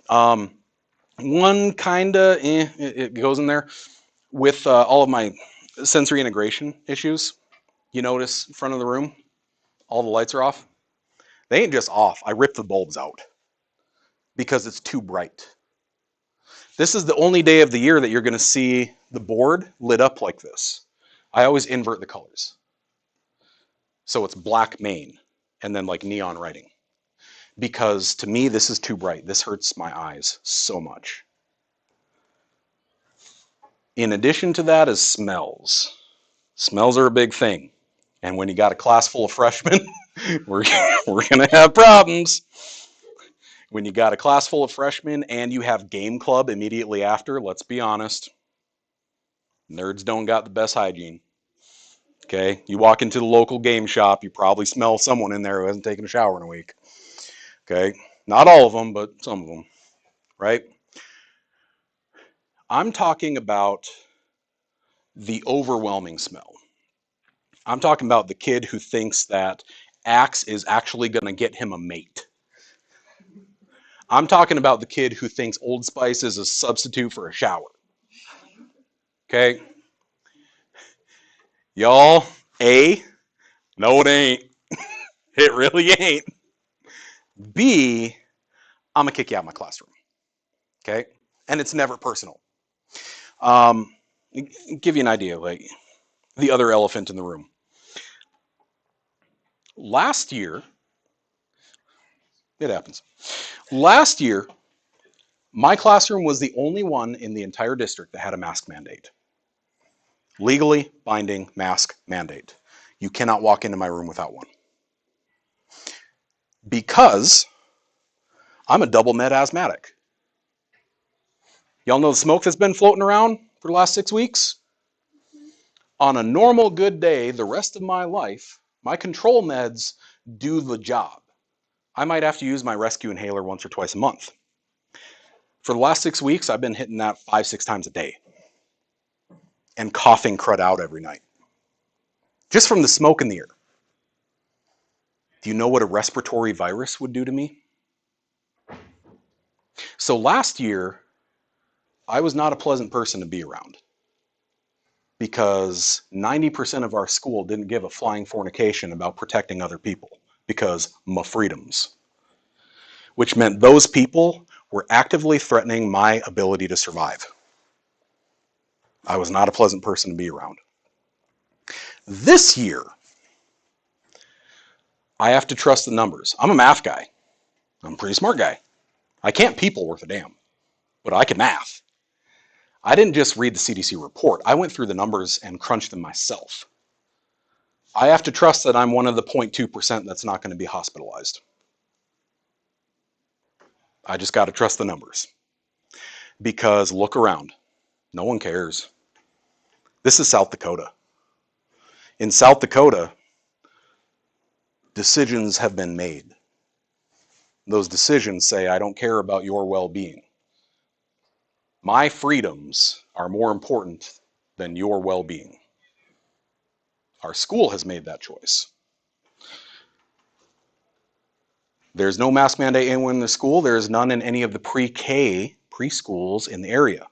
One kind of, it goes in there with all of my sensory integration issues. You notice front of the room, all the lights are off. They ain't just off. I ripped the bulbs out because it's too bright. This is the only day of the year that you're going to see the board lit up like this. I always invert the colors. So it's black main and then like neon writing. Because to me, this is too bright. This hurts my eyes so much. In addition to that is smells. Smells are a big thing. And when you got a class full of freshmen, we're going to have problems. When you got a class full of freshmen and you have game club immediately after, let's be honest, nerds don't got the best hygiene. Okay, you walk into the local game shop, you probably smell someone in there who hasn't taken a shower in a week. Okay, not all of them, but some of them, right? I'm talking about the overwhelming smell. I'm talking about the kid who thinks that Axe is actually going to get him a mate. I'm talking about the kid who thinks Old Spice is a substitute for a shower. Okay? Y'all, A, no it ain't. It really ain't. B, I'm going to kick you out of my classroom. Okay? And it's never personal. Give you an idea, like the other elephant in the room. Last year, it happens. Last year, my classroom was the only one in the entire district that had a mask mandate. Legally binding mask mandate. You cannot walk into my room without one. Because I'm a double med asthmatic. Y'all know the smoke that's been floating around for the last 6 weeks? On a normal good day, the rest of my life, my control meds do the job. I might have to use my rescue inhaler once or twice a month. For the last 6 weeks, I've been hitting that 5-6 times a day and coughing crud out every night. Just from the smoke in the air. Do you know what a respiratory virus would do to me? So last year, I was not a pleasant person to be around because 90% of our school didn't give a flying fornication about protecting other people because my freedoms, which meant those people were actively threatening my ability to survive. I was not a pleasant person to be around. This year, I have to trust the numbers. I'm a math guy. I'm a pretty smart guy. I can't people worth a damn, but I can math. I didn't just read the CDC report. I went through the numbers and crunched them myself. I have to trust that I'm one of the 0.2% that's not going to be hospitalized. I just got to trust the numbers. Because look around. No one cares. This is South Dakota. In South Dakota, decisions have been made. Those decisions say, I don't care about your well-being. My freedoms are more important than your well-being. Our school has made that choice. There's no mask mandate anywhere in the school. There is none in any of the pre-K preschools in the area.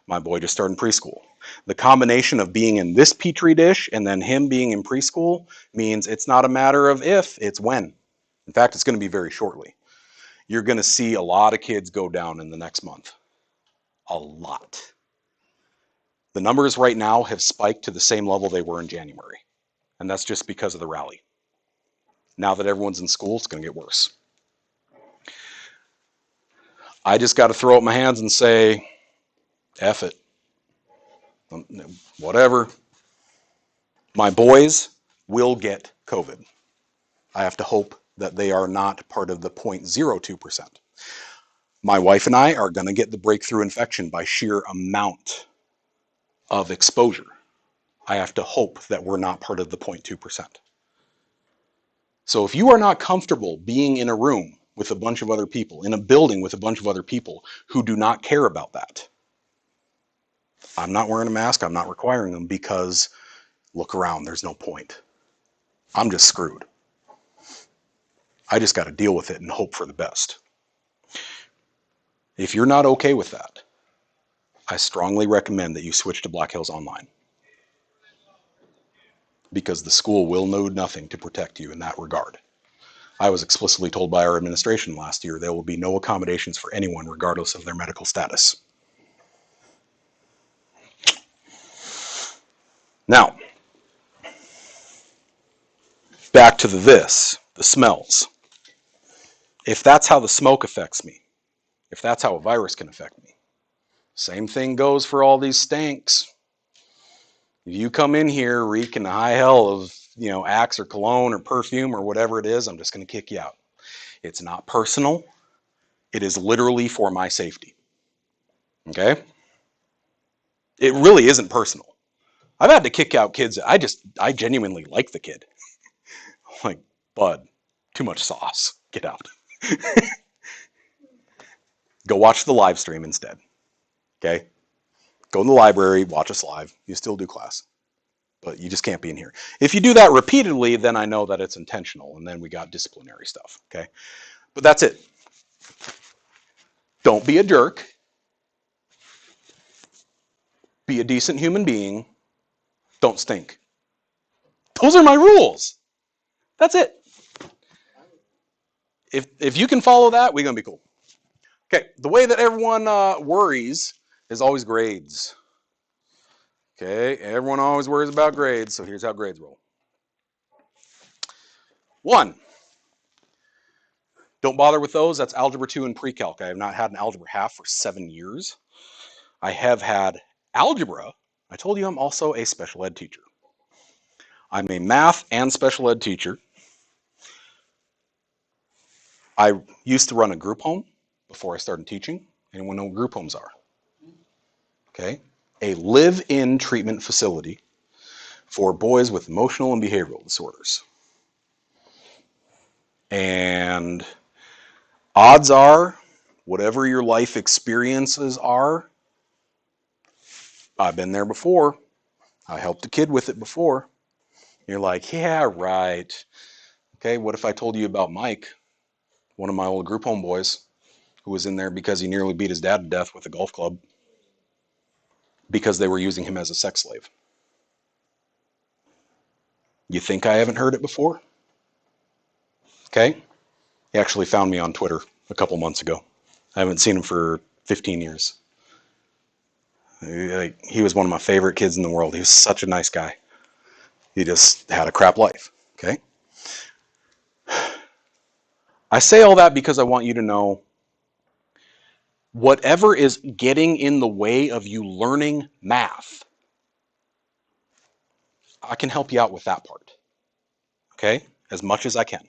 My boy just started in preschool. The combination of being in this petri dish and then him being in preschool means it's not a matter of if, it's when. In fact, it's going to be very shortly. You're going to see a lot of kids go down in the next month. A lot. The numbers right now have spiked to the same level they were in January. And that's just because of the rally. Now that everyone's in school, it's going to get worse. I just got to throw up my hands and say, F it. Whatever. My boys will get COVID. I have to hope that they are not part of the 0.02%. My wife and I are going to get the breakthrough infection by sheer amount of exposure. I have to hope that we're not part of the 0.2%. So if you are not comfortable being in a room with a bunch of other people, in a building with a bunch of other people who do not care about that, I'm not wearing a mask, I'm not requiring them, because look around, there's no point. I'm just screwed. I just got to deal with it and hope for the best. If you're not okay with that, I strongly recommend that you switch to Black Hills Online, because the school will know nothing to protect you in that regard. I was explicitly told by our administration last year there will be no accommodations for anyone regardless of their medical status. Now, back to the smells. If that's how the smoke affects me, if that's how a virus can affect me, same thing goes for all these stanks. If you come in here reeking the high hell of, Axe or cologne or perfume or whatever it is, I'm just going to kick you out. It's not personal. It is literally for my safety. Okay? It really isn't personal. I've had to kick out kids. I genuinely like the kid. Like, bud, too much sauce. Get out. Go watch the live stream instead. Okay? Go in the library, watch us live. You still do class. But you just can't be in here. If you do that repeatedly, then I know that it's intentional, and then we got disciplinary stuff. Okay? But that's it. Don't be a jerk. Be a decent human being. Don't stink. Those are my rules. That's it. If you can follow that, we're going to be cool. Okay, the way that everyone worries is always grades. Okay, everyone always worries about grades, so here's how grades roll. 1, don't bother with those. That's Algebra 2 and Pre-Calc. I have not had an Algebra half for 7 years. I have had Algebra. I told you I'm also a special ed teacher. I'm a math and special ed teacher. I used to run a group home before I started teaching. Anyone know what group homes are? Okay, a live-in treatment facility for boys with emotional and behavioral disorders. And odds are, whatever your life experiences are, I've been there before. I helped a kid with it before. You're like, yeah, right. Okay, what if I told you about Mike, one of my old group home boys, who was in there because he nearly beat his dad to death with a golf club because they were using him as a sex slave? You think I haven't heard it before? Okay. He actually found me on Twitter a couple months ago. I haven't seen him for 15 years. He was one of my favorite kids in the world. He was such a nice guy. He just had a crap life. Okay. I say all that because I want you to know whatever is getting in the way of you learning math, I can help you out with that part. Okay? As much as I can.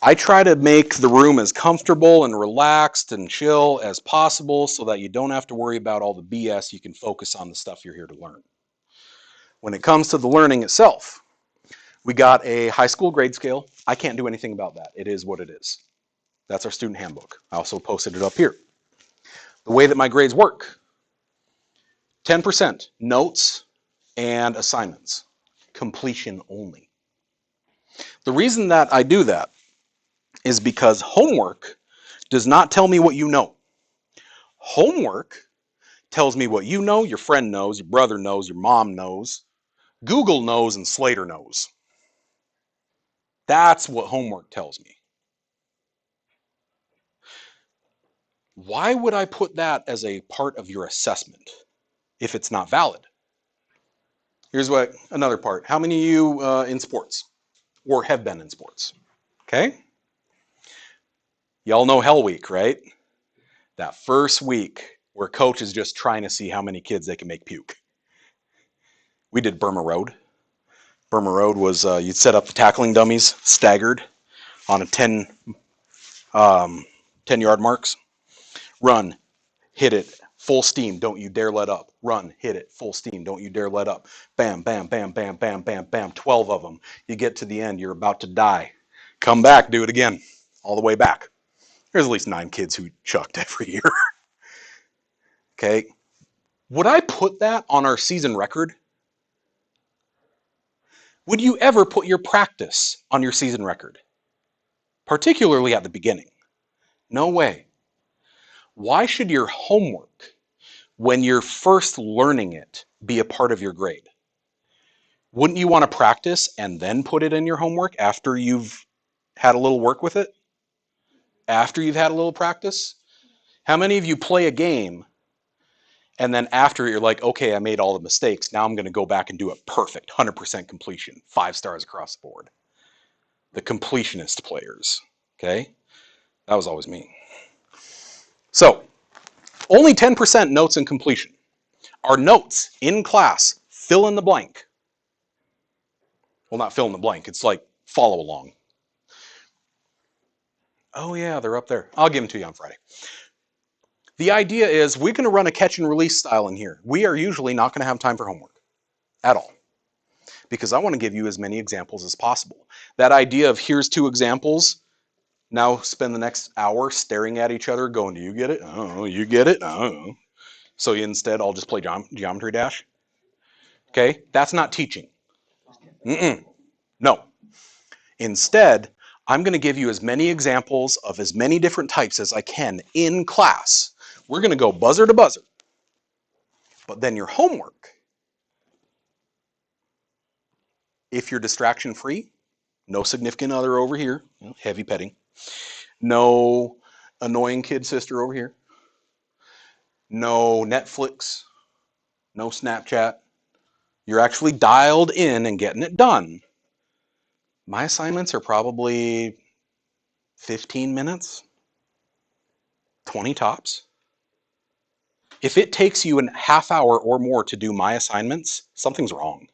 I try to make the room as comfortable and relaxed and chill as possible so that you don't have to worry about all the BS. You can focus on the stuff you're here to learn. When it comes to the learning itself, we got a high school grade scale. I can't do anything about that. It is what it is. That's our student handbook. I also posted it up here. The way that my grades work, 10% notes and assignments. Completion only. The reason that I do that is because homework does not tell me what you know. Homework tells me what you know, your friend knows, your brother knows, your mom knows, Google knows, and Slater knows. That's what homework tells me. Why would I put that as a part of your assessment if it's not valid? Here's what another part. How many of you in sports or have been in sports? Okay. Y'all know Hell Week, right? That first week where coach is just trying to see how many kids they can make puke. We did Burma Road. Burma Road was you'd set up the tackling dummies staggered on a 10-yard marks. Run, hit it, full steam, don't you dare let up. Run, hit it, full steam, don't you dare let up. Bam, bam, bam, bam, bam, bam, bam, 12 of them. You get to the end, you're about to die. Come back, do it again, all the way back. There's at least 9 kids who chucked every year. Okay. Would I put that on our season record? Would you ever put your practice on your season record? Particularly at the beginning. No way. Why should your homework, when you're first learning it, be a part of your grade? Wouldn't you want to practice and then put it in your homework after you've had a little work with it? After you've had a little practice? How many of you play a game and then after you're like, okay, I made all the mistakes. Now I'm going to go back and do it perfect. 100% completion. 5 stars across the board. The completionist players. Okay? That was always me. So, only 10% notes and completion. Our notes in class, fill in the blank. Well, not fill in the blank. It's like follow along. Oh yeah, they're up there. I'll give them to you on Friday. The idea is we're going to run a catch and release style in here. We are usually not going to have time for homework at all because I want to give you as many examples as possible. That idea of here's 2 examples, now spend the next hour staring at each other going, do you get it? Oh, you get it? Oh. So instead, I'll just play Geometry Dash. Okay, that's not teaching. No. Instead, I'm going to give you as many examples of as many different types as I can in class. We're going to go buzzer to buzzer. But then your homework, if you're distraction free, no significant other over here, heavy petting, no annoying kid sister over here, no Netflix, no Snapchat, you're actually dialed in and getting it done. My assignments are probably 15 minutes, 20 tops. If it takes you a half hour or more to do my assignments, something's wrong.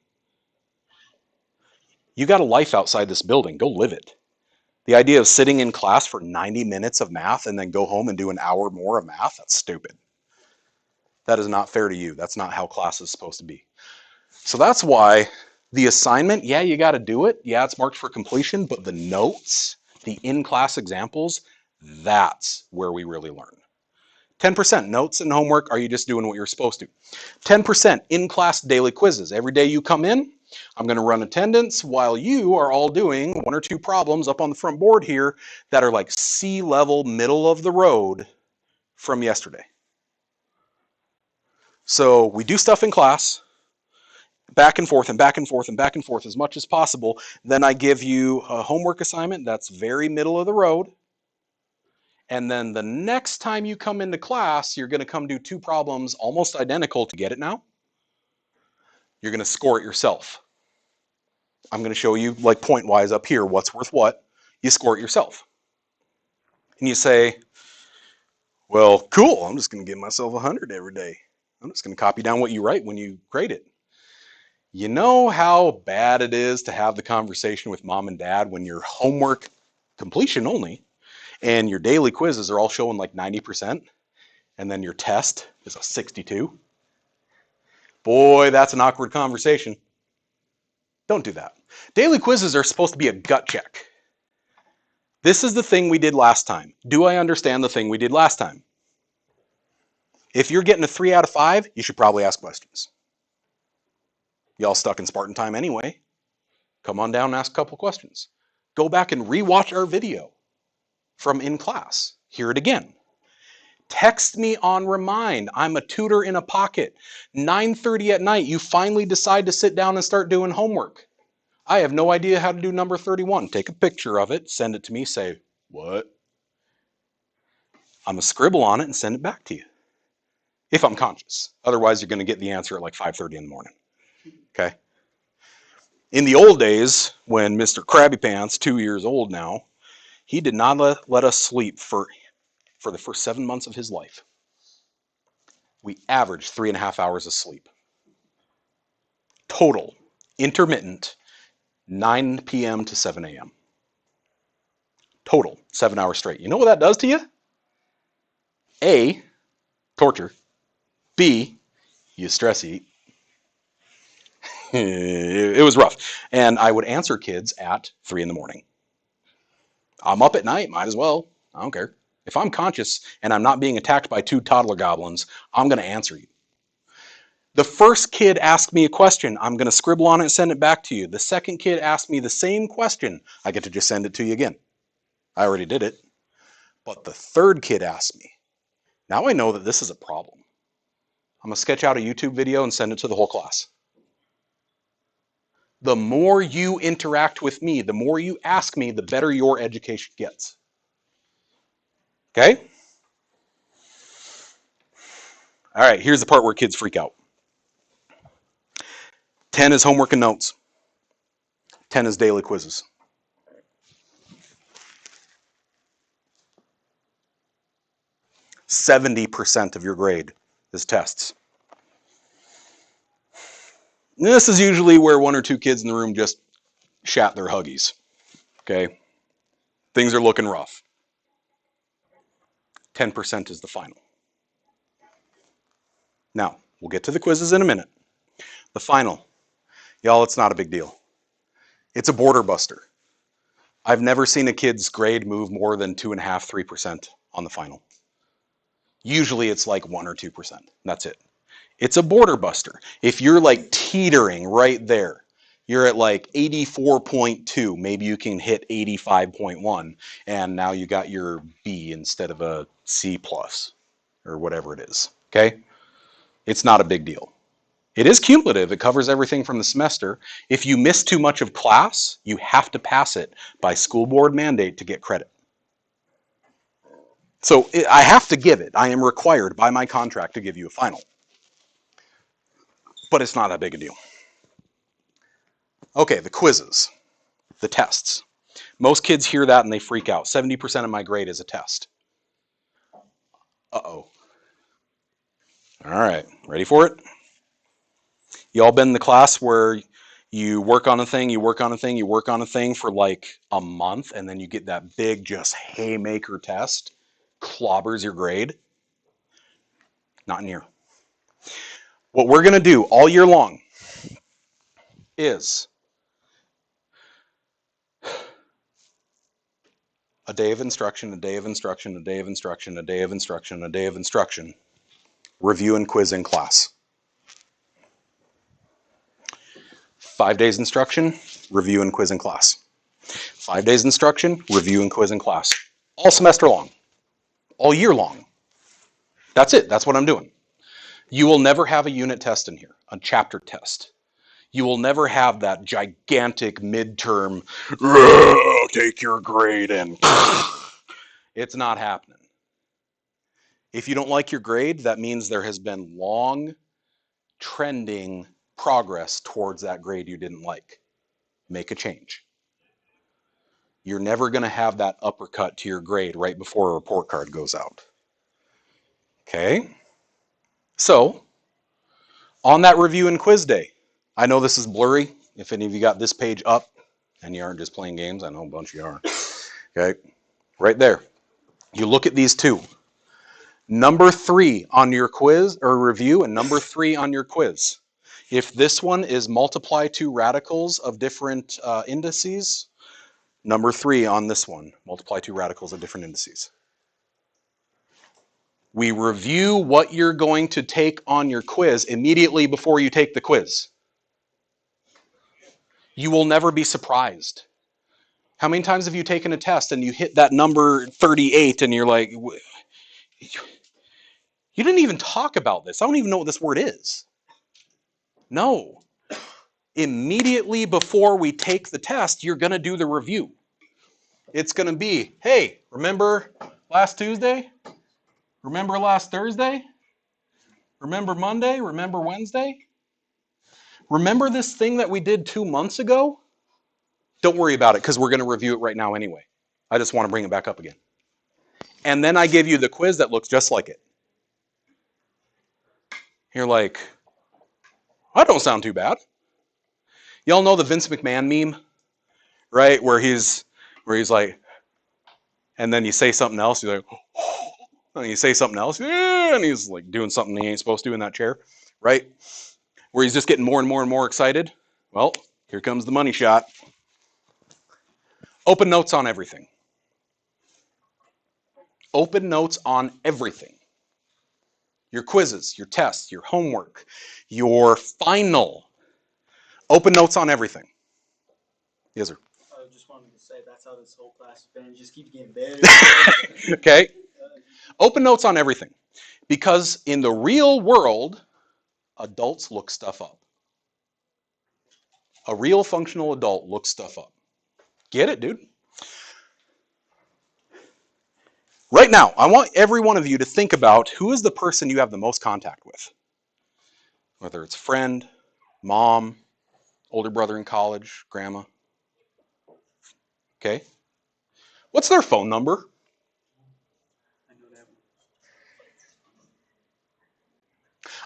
You got a life outside this building. Go live it. The idea of sitting in class for 90 minutes of math and then go home and do an hour more of math, that's stupid. That is not fair to you. That's not how class is supposed to be. So that's why the assignment, yeah, you got to do it. Yeah, it's marked for completion, but the notes, the in-class examples, that's where we really learn. 10% notes and homework, are you just doing what you're supposed to? 10% in-class daily quizzes. Every day you come in, I'm going to run attendance while you are all doing 1 or 2 problems up on the front board here that are like C-level, middle of the road from yesterday. So we do stuff in class, back and forth and back and forth and back and forth as much as possible. Then I give you a homework assignment that's very middle of the road. And then the next time you come into class, you're going to come do 2 problems almost identical to get it now. You're going to score it yourself. I'm going to show you like point-wise up here what's worth what. You score it yourself. And you say, well, cool, I'm just going to give myself 100 every day. I'm just going to copy down what you write when you grade it. You know how bad it is to have the conversation with mom and dad when your homework completion only and your daily quizzes are all showing like 90% and then your test is a 62? Boy, that's an awkward conversation. Don't do that. Daily quizzes are supposed to be a gut check. This is the thing we did last time. Do I understand the thing we did last time? If you're getting a 3 out of 5, you should probably ask questions. Y'all stuck in Spartan time anyway. Come on down and ask a couple questions. Go back and rewatch our video from in class. Hear it again. Text me on Remind. I'm a tutor in a pocket. 9:30 at night, you finally decide to sit down and start doing homework. I have no idea how to do number 31. Take a picture of it, send it to me, say, what? I'm going to scribble on it and send it back to you. If I'm conscious. Otherwise, you're going to get the answer at like 5:30 in the morning. Okay? In the old days, when Mr. Krabby Pants, 2 years old now, he did not let us sleep for the first 7 months of his life. We averaged 3.5 hours of sleep. Total, intermittent, 9 p.m. to 7 a.m. Total, 7 hours straight. You know what that does to you? A, torture. B, you stress eat. It was rough. And I would answer kids at 3 in the morning. I'm up at night, might as well. I don't care. If I'm conscious and I'm not being attacked by 2 toddler goblins, I'm going to answer you. The first kid asked me a question. I'm going to scribble on it and send it back to you. The second kid asked me the same question. I get to just send it to you again. I already did it. But the third kid asked me. Now I know that this is a problem. I'm going to sketch out a YouTube video and send it to the whole class. The more you interact with me, the more you ask me, the better your education gets. Okay? All right, here's the part where kids freak out. 10 is homework and notes. 10 is daily quizzes. 70% of your grade is tests. And this is usually where 1 or 2 kids in the room just shat their huggies. Okay? Things are looking rough. 10% is the final. Now, we'll get to the quizzes in a minute. The final. Y'all, it's not a big deal. It's a border buster. I've never seen a kid's grade move more than 2.5%, 3% on the final. Usually it's like 1 or 2%. That's it. It's a border buster. If you're like teetering right there, you're at like 84.2, maybe you can hit 85.1, and now you got your B instead of a C plus, or whatever it is, okay? It's not a big deal. It is cumulative. It covers everything from the semester. If you miss too much of class, you have to pass it by school board mandate to get credit. So I have to give it. I am required by my contract to give you a final. But it's not that big a deal. Okay, the quizzes, the tests. Most kids hear that and they freak out. 70% of my grade is a test. Uh-oh. All right, ready for it? You all been in the class where you work on a thing, you work on a thing, you work on a thing for like a month, and then you get that big just haymaker test, clobbers your grade? Not in here. What we're going to do all year long is a day of instruction, a day of instruction, a day of instruction, a day of instruction, a day of instruction, review and quiz in class. 5 days instruction, review and quiz in class. 5 days instruction, review and quiz in class. All semester long, all year long. That's it, that's what I'm doing. You will never have a unit test in here, a chapter test. You will never have that gigantic midterm, take your grade and it's not happening. If you don't like your grade, that means there has been long trending progress towards that grade you didn't like. Make a change. You're never going to have that uppercut to your grade right before a report card goes out. Okay? So, on that review and quiz day, I know this is blurry. If any of you got this page up and you aren't just playing games, I know a bunch of you are. Okay? Right there. You look at these two. Number 3 on your quiz or review and number 3 on your quiz. If this one is multiply 2 radicals of different indices, number 3 on this one, multiply 2 radicals of different indices. We review what you're going to take on your quiz immediately before you take the quiz. You will never be surprised. How many times have you taken a test and you hit that number 38 and you're like, you didn't even talk about this. I don't even know what this word is. No. Immediately before we take the test, you're going to do the review. It's going to be, hey, remember last Tuesday? Remember last Thursday? Remember Monday? Remember Wednesday? Remember this thing that we did 2 months ago? Don't worry about it because we're going to review it right now anyway. I just want to bring it back up again. And then I give you the quiz that looks just like it. You're like, that don't sound too bad. Y'all know the Vince McMahon meme, right? Where he's like, and then you say something else, you're like, oh, and you say something else, and he's like doing something he ain't supposed to in that chair, right? Where he's just getting more and more and more excited. Well, here comes the money shot. Open notes on everything. Open notes on everything. Your quizzes, your tests, your homework, your final. Open notes on everything. Yes, sir. I just wanted to say that's how this whole class has been. It just keeps getting better. Okay. Open notes on everything. Because in the real world, adults look stuff up. A real functional adult looks stuff up. Get it, dude? Right now, I want every one of you to think about who is the person you have the most contact with. Whether it's friend, mom, older brother in college, grandma. Okay? What's their phone number?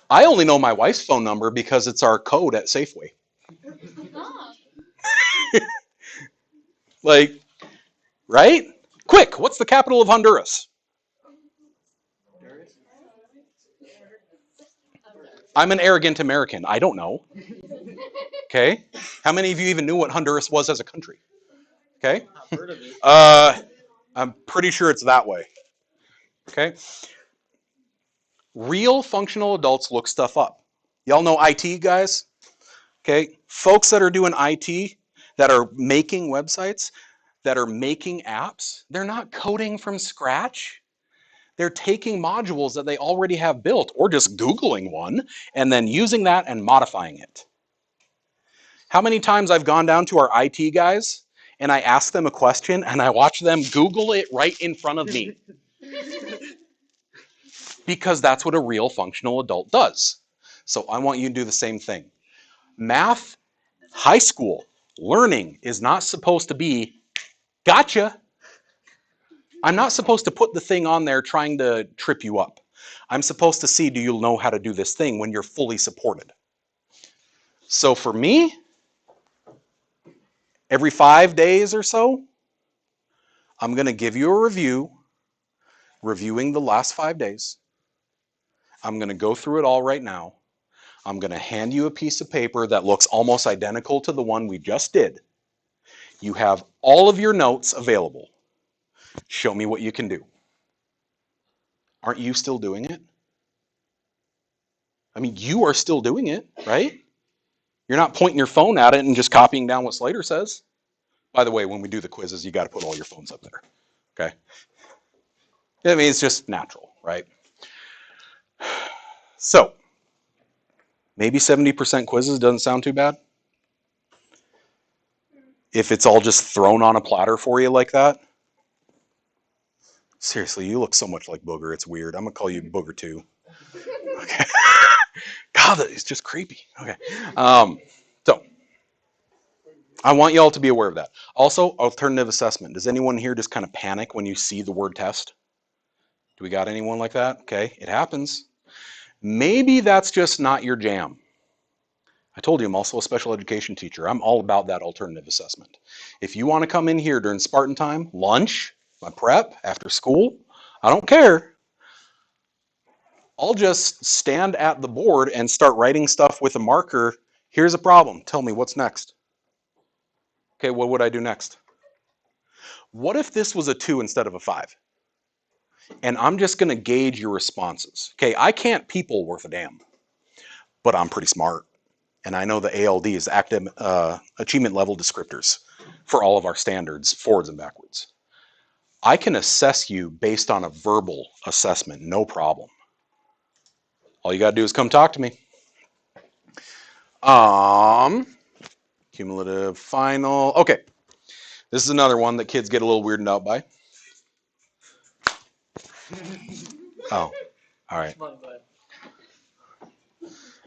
I only know my wife's phone number because it's our code at Safeway. Like, right? Quick, what's the capital of Honduras? I'm an arrogant American. I don't know. Okay? How many of you even knew what Honduras was as a country? Okay? I've heard of it. I'm pretty sure it's that way. Okay? Real functional adults look stuff up. Y'all know IT guys? Okay? Folks that are doing IT, that are making websites, that are making apps, they're not coding from scratch. They're taking modules that they already have built or just Googling one and then using that and modifying it. How many times I've gone down to our IT guys and I ask them a question and I watch them Google it right in front of me. Because that's what a real functional adult does. So I want you to do the same thing. Math, high school, learning is not supposed to be, gotcha. I'm not supposed to put the thing on there trying to trip you up. I'm supposed to see, do you know how to do this thing when you're fully supported? So for me, every 5 days or so, I'm going to give you a review, reviewing the last 5 days. I'm going to go through it all right now. I'm going to hand you a piece of paper that looks almost identical to the one we just did. You have all of your notes available. Show me what you can do. Aren't you still doing it? I mean, you are still doing it, right? You're not pointing your phone at it and just copying down what Slater says. By the way, when we do the quizzes, you got to put all your phones up there, okay? I mean, it's just natural, right? So, maybe 70% quizzes doesn't sound too bad. If it's all just thrown on a platter for you like that. Seriously, you look so much like Booger. It's weird. I'm going to call you Booger too. Okay. God, that is just creepy. Okay. So, I want you all to be aware of that. Also, alternative assessment. Does anyone here just kind of panic when you see the word test? Do we got anyone like that? Okay, it happens. Maybe that's just not your jam. I told you I'm also a special education teacher. I'm all about that alternative assessment. If you want to come in here during Spartan time, lunch, my prep, after school, I don't care. I'll just stand at the board and start writing stuff with a marker. Here's a problem. Tell me what's next. Okay, what would I do next? What if this was a 2 instead of a 5? and I'm just going to gauge your responses. Okay, I can't people worth a damn, but I'm pretty smart. And I know the ALD is active achievement level descriptors for all of our standards, forwards and backwards. I can assess you based on a verbal assessment, no problem. All you got to do is come talk to me. Cumulative final. Okay, this is another one that kids get a little weirded out by. Oh, all right. Come on, bud.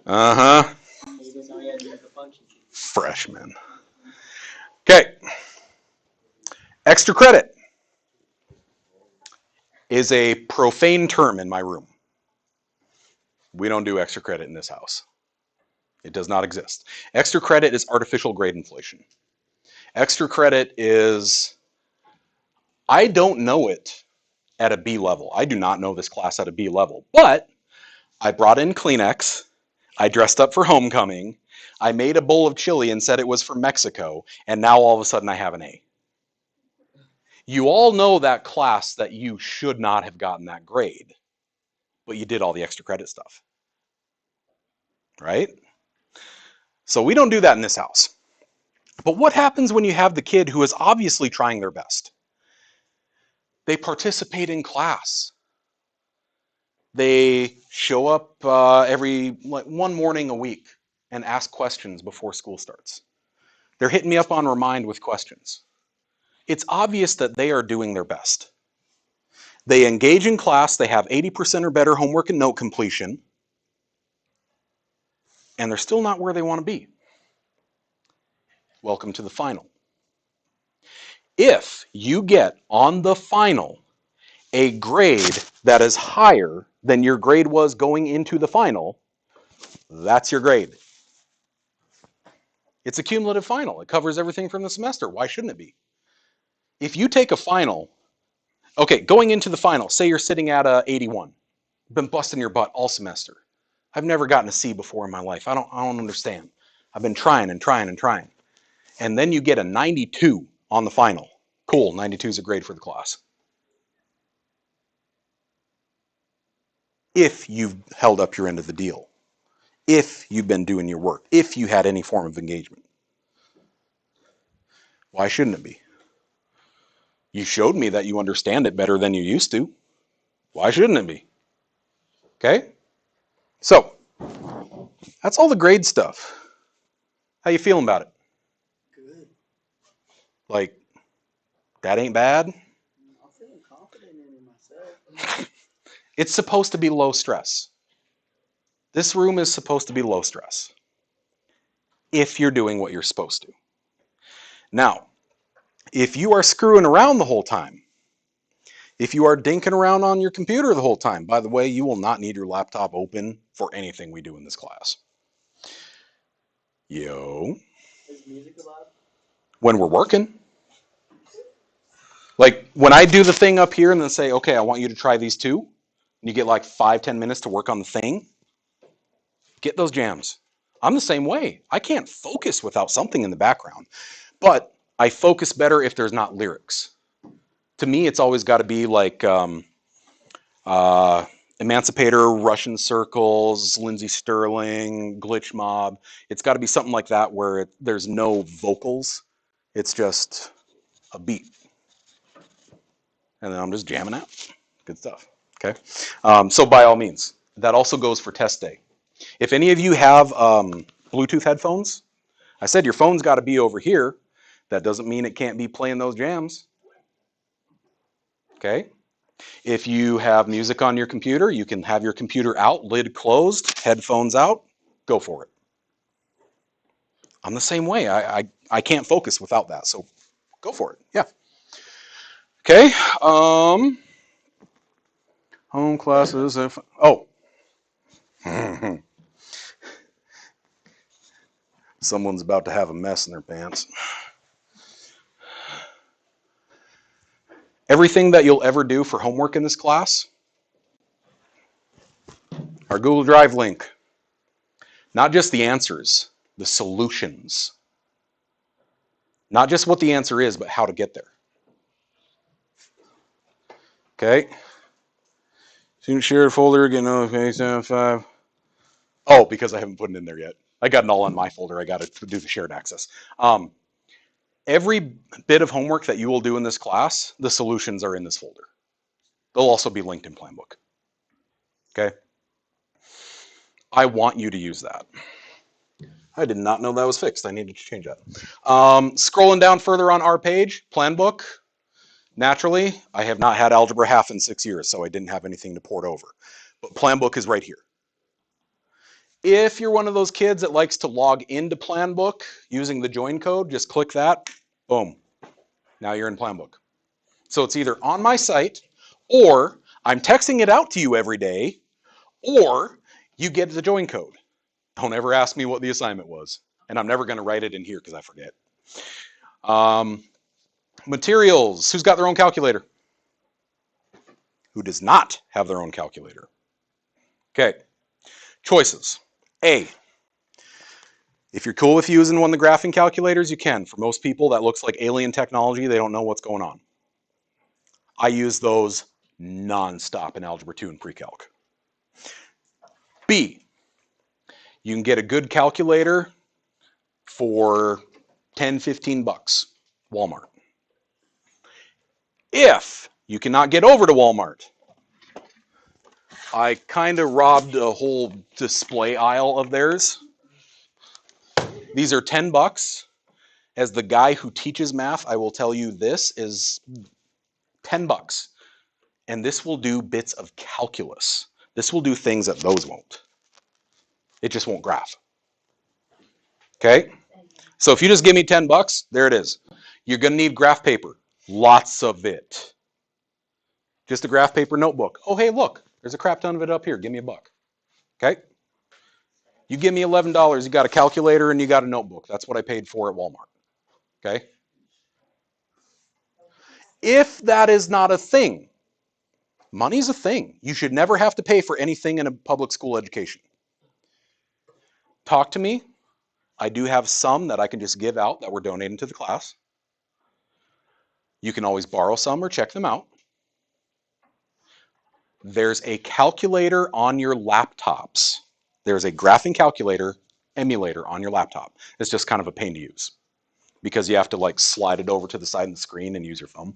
Uh-huh. You didn't know you had to use the function key. Freshman. Okay. Extra credit is a profane term in my room. We don't do extra credit in this house. It does not exist. Extra credit is artificial grade inflation. Extra credit is, I don't know it at a B level. I do not know this class at a B level, but I brought in Kleenex. I dressed up for homecoming. I made a bowl of chili and said it was from Mexico, and now all of a sudden I have an A. You all know that class that you should not have gotten that grade, but you did all the extra credit stuff, right? So we don't do that in this house. But what happens when you have the kid who is obviously trying their best? They participate in class. They show up one morning a week and ask questions before school starts. They're hitting me up on Remind with questions. It's obvious that they are doing their best. They engage in class, they have 80% or better homework and note completion, and they're still not where they want to be. Welcome to the final. If you get on the final a grade that is higher than your grade was going into the final, that's your grade. It's a cumulative final. It covers everything from the semester. Why shouldn't it be? If you take a final, okay, going into the final, say you're sitting at a 81, been busting your butt all semester. I've never gotten a C before in my life. I don't understand. I've been trying and trying and trying. And then you get a 92 on the final. Cool, 92 is a grade for the class. If you've held up your end of the deal, if you've been doing your work, if you had any form of engagement. Why shouldn't it be? You showed me that you understand it better than you used to. Why shouldn't it be? Okay? So, that's all the grade stuff. How you feeling about it? Good. Like, that ain't bad? I'm feeling confident in it myself. It's supposed to be low stress. This room is supposed to be low stress. If you're doing what you're supposed to. Now, if you are screwing around the whole time, if you are dinking around on your computer the whole time, by the way, you will not need your laptop open for anything we do in this class. Yo. Is music allowed? When we're working. Like, when I do the thing up here and then say, okay, I want you to try these two, and you get like 5-10 minutes to work on the thing, get those jams. I'm the same way. I can't focus without something in the background. But I focus better if there's not lyrics. To me, it's always got to be like Emancipator, Russian Circles, Lindsey Sterling, Glitch Mob. It's got to be something like that where there's no vocals. It's just a beat. And then I'm just jamming out. Good stuff. Okay. So by all means, that also goes for test day. If any of you have Bluetooth headphones, I said your phone's got to be over here. That doesn't mean it can't be playing those jams. Okay. If you have music on your computer, you can have your computer out, lid closed, headphones out, go for it. I'm the same way. I can't focus without that, so go for it. Yeah. Okay. Home classes. Oh. Someone's about to have a mess in their pants. Everything that you'll ever do for homework in this class, our Google Drive link. Not just the answers, the solutions. Not just what the answer is, but how to get there. Okay? Shared folder, get notification 5. Oh, because I haven't put it in there yet. I got it all on my folder. I got to do the shared access. Every bit of homework that you will do in this class, the solutions are in this folder. They'll also be linked in Planbook. Okay? I want you to use that. I did not know that was fixed. I needed to change that. Scrolling down further on our page, Planbook. Naturally, I have not had Algebra half in 6 years, so I didn't have anything to port over. But Planbook is right here. If you're one of those kids that likes to log into Planbook using the join code, just click that. Boom. Now you're in Planbook. So it's either on my site, or I'm texting it out to you every day, or you get the join code. Don't ever ask me what the assignment was. And I'm never going to write it in here because I forget. Materials. Who's got their own calculator? Who does not have their own calculator? Okay. Choices. A. If you're cool with using one of the graphing calculators, you can. For most people, that looks like alien technology. They don't know what's going on. I use those nonstop in Algebra 2 and Pre-Calc. B. You can get a good calculator for 10, 15 bucks. Walmart. If you cannot get over to Walmart, I kind of robbed a whole display aisle of theirs. These are 10 bucks. As the guy who teaches math, I will tell you this is 10 bucks. And this will do bits of calculus. This will do things that those won't. It just won't graph. Okay? So if you just give me 10 bucks, there it is. You're going to need graph paper. Lots of it. Just a graph paper notebook. Oh, hey, look. There's a crap ton of it up here. Give me a buck. Okay? You give me $11, you got a calculator and you got a notebook. That's what I paid for at Walmart. Okay? If that is not a thing, money's a thing. You should never have to pay for anything in a public school education. Talk to me. I do have some that I can just give out that we're donating to the class. You can always borrow some or check them out. There's a calculator on your laptops. There's a graphing calculator emulator on your laptop. It's just kind of a pain to use because you have to like slide it over to the side of the screen and use your thumb.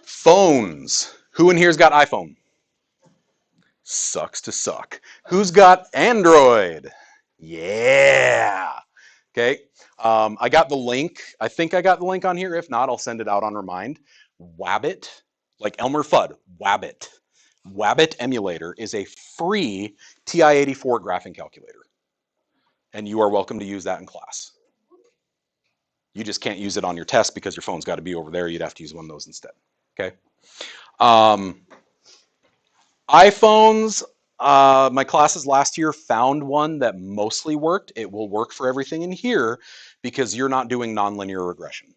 Phones. Who in here's got iPhone? Sucks to suck. Who's got Android? Yeah. Okay. I got the link. I think I got the link on here. If not, I'll send it out on Remind. Wabbit, like Elmer Fudd, Wabbit. Wabbit emulator is a free TI-84 graphing calculator. And you are welcome to use that in class. You just can't use it on your test because your phone's got to be over there. You'd have to use one of those instead. Okay. iPhones, my classes last year found one that mostly worked. It will work for everything in here because you're not doing nonlinear regression.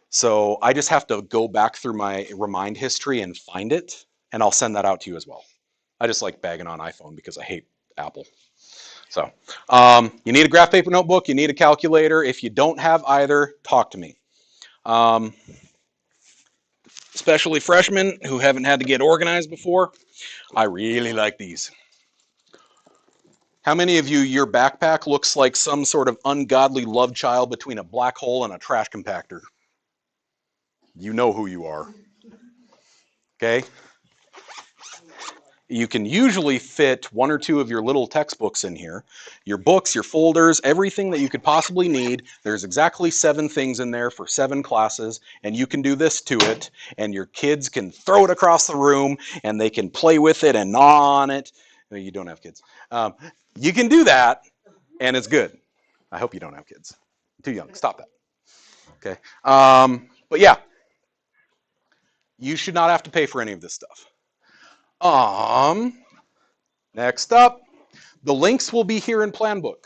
So I just have to go back through my Remind history and find it, and I'll send that out to you as well. I just like bagging on iPhone because I hate Apple. So you need a graph paper notebook, you need a calculator. If you don't have either, talk to me. Especially freshmen who haven't had to get organized before, I really like these. How many of you, your backpack looks like some sort of ungodly love child between a black hole and a trash compactor? You know who you are. Okay? You can usually fit one or two of your little textbooks in here. Your books, your folders, everything that you could possibly need. There's exactly 7 things in there for 7 classes, and you can do this to it, and your kids can throw it across the room, and they can play with it and gnaw on it. No, you don't have kids. You can do that, and it's good. I hope you don't have kids. Too young. Stop that. Okay. But yeah, you should not have to pay for any of this stuff. Next up, the links will be here in Planbook.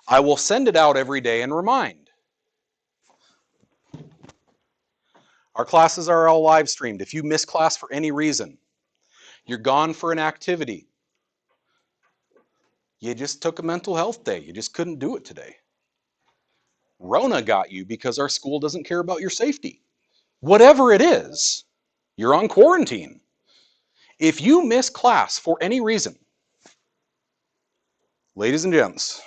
I will send it out every day and remind. Our classes are all live streamed. If you miss class for any reason, you're gone for an activity, you just took a mental health day, you just couldn't do it today. Rona got you because our school doesn't care about your safety. Whatever it is, You're on quarantine. If you miss class for any reason, ladies and gents,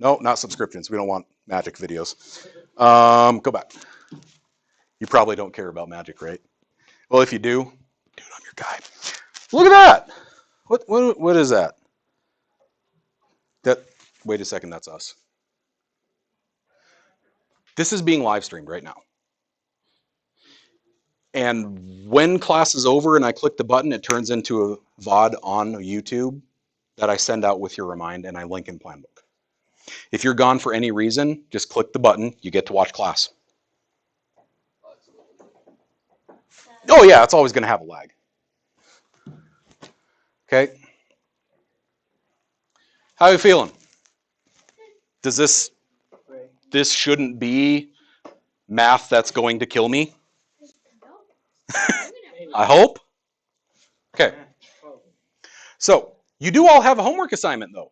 no, not subscriptions. We don't want magic videos. Go back. You probably don't care about magic, right? Well, if you do it on your guide. Look at that. What is that? Wait a second, that's us. This is being live streamed right now. And when class is over and I click the button, it turns into a VOD on YouTube that I send out with your remind and I link in Planbook. If you're gone for any reason, just click the button, you get to watch class. Oh yeah, it's always going to have a lag. Okay. How are you feeling? Does this shouldn't be math that's going to kill me? I hope. Okay. So, you do all have a homework assignment though.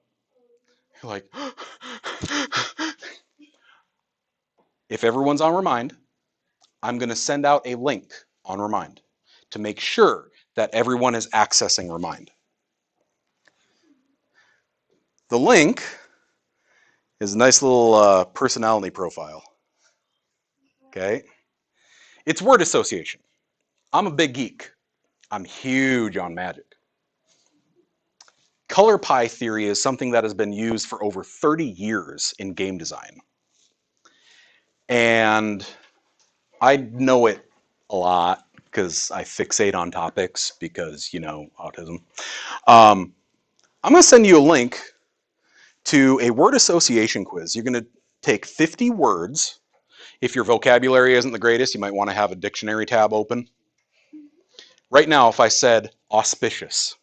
You're like, if everyone's on Remind, I'm going to send out a link on Remind to make sure that everyone is accessing Remind. The link is a nice little personality profile. Okay? It's word association. I'm a big geek. I'm huge on magic. Color pie theory is something that has been used for over 30 years in game design. And I know it a lot because I fixate on topics because, you know, autism. I'm going to send you a link to a word association quiz. You're going to take 50 words. If your vocabulary isn't the greatest, you might want to have a dictionary tab open. Right now, if I said auspicious,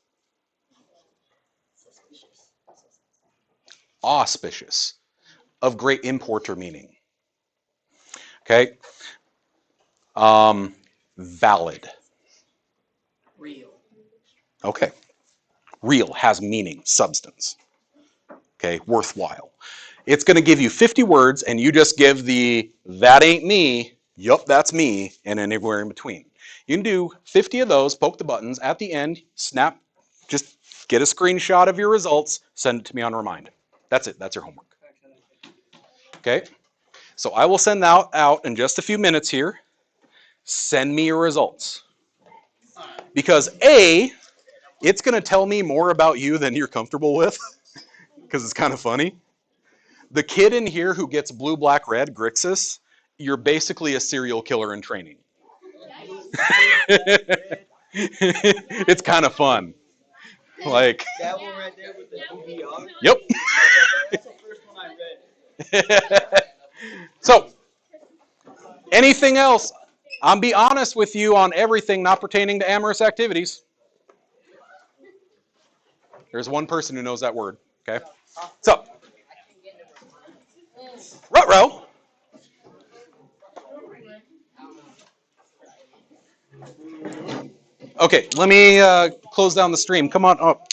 auspicious, of great import or meaning. Okay. Valid. Real. Okay. Real has meaning, substance. Okay. Worthwhile. It's going to give you 50 words, and you just give the that ain't me, yup, that's me, and anywhere in between. You can do 50 of those, poke the buttons. At the end, snap, just get a screenshot of your results, send it to me on Remind. That's it. That's your homework. Okay. So I will send that out in just a few minutes here. Send me your results. Because A, it's going to tell me more about you than you're comfortable with, because it's kind of funny. The kid in here who gets blue, black, red, Grixis, you're basically a serial killer in training. It's kind of fun. Like, That one right there with the OBR? yep. That's the first one I read. So, anything else? I'll be honest with you on everything not pertaining to amorous activities. There's one person who knows that word, okay? So, ruh-roh. Okay, let me close down the stream. Come on up.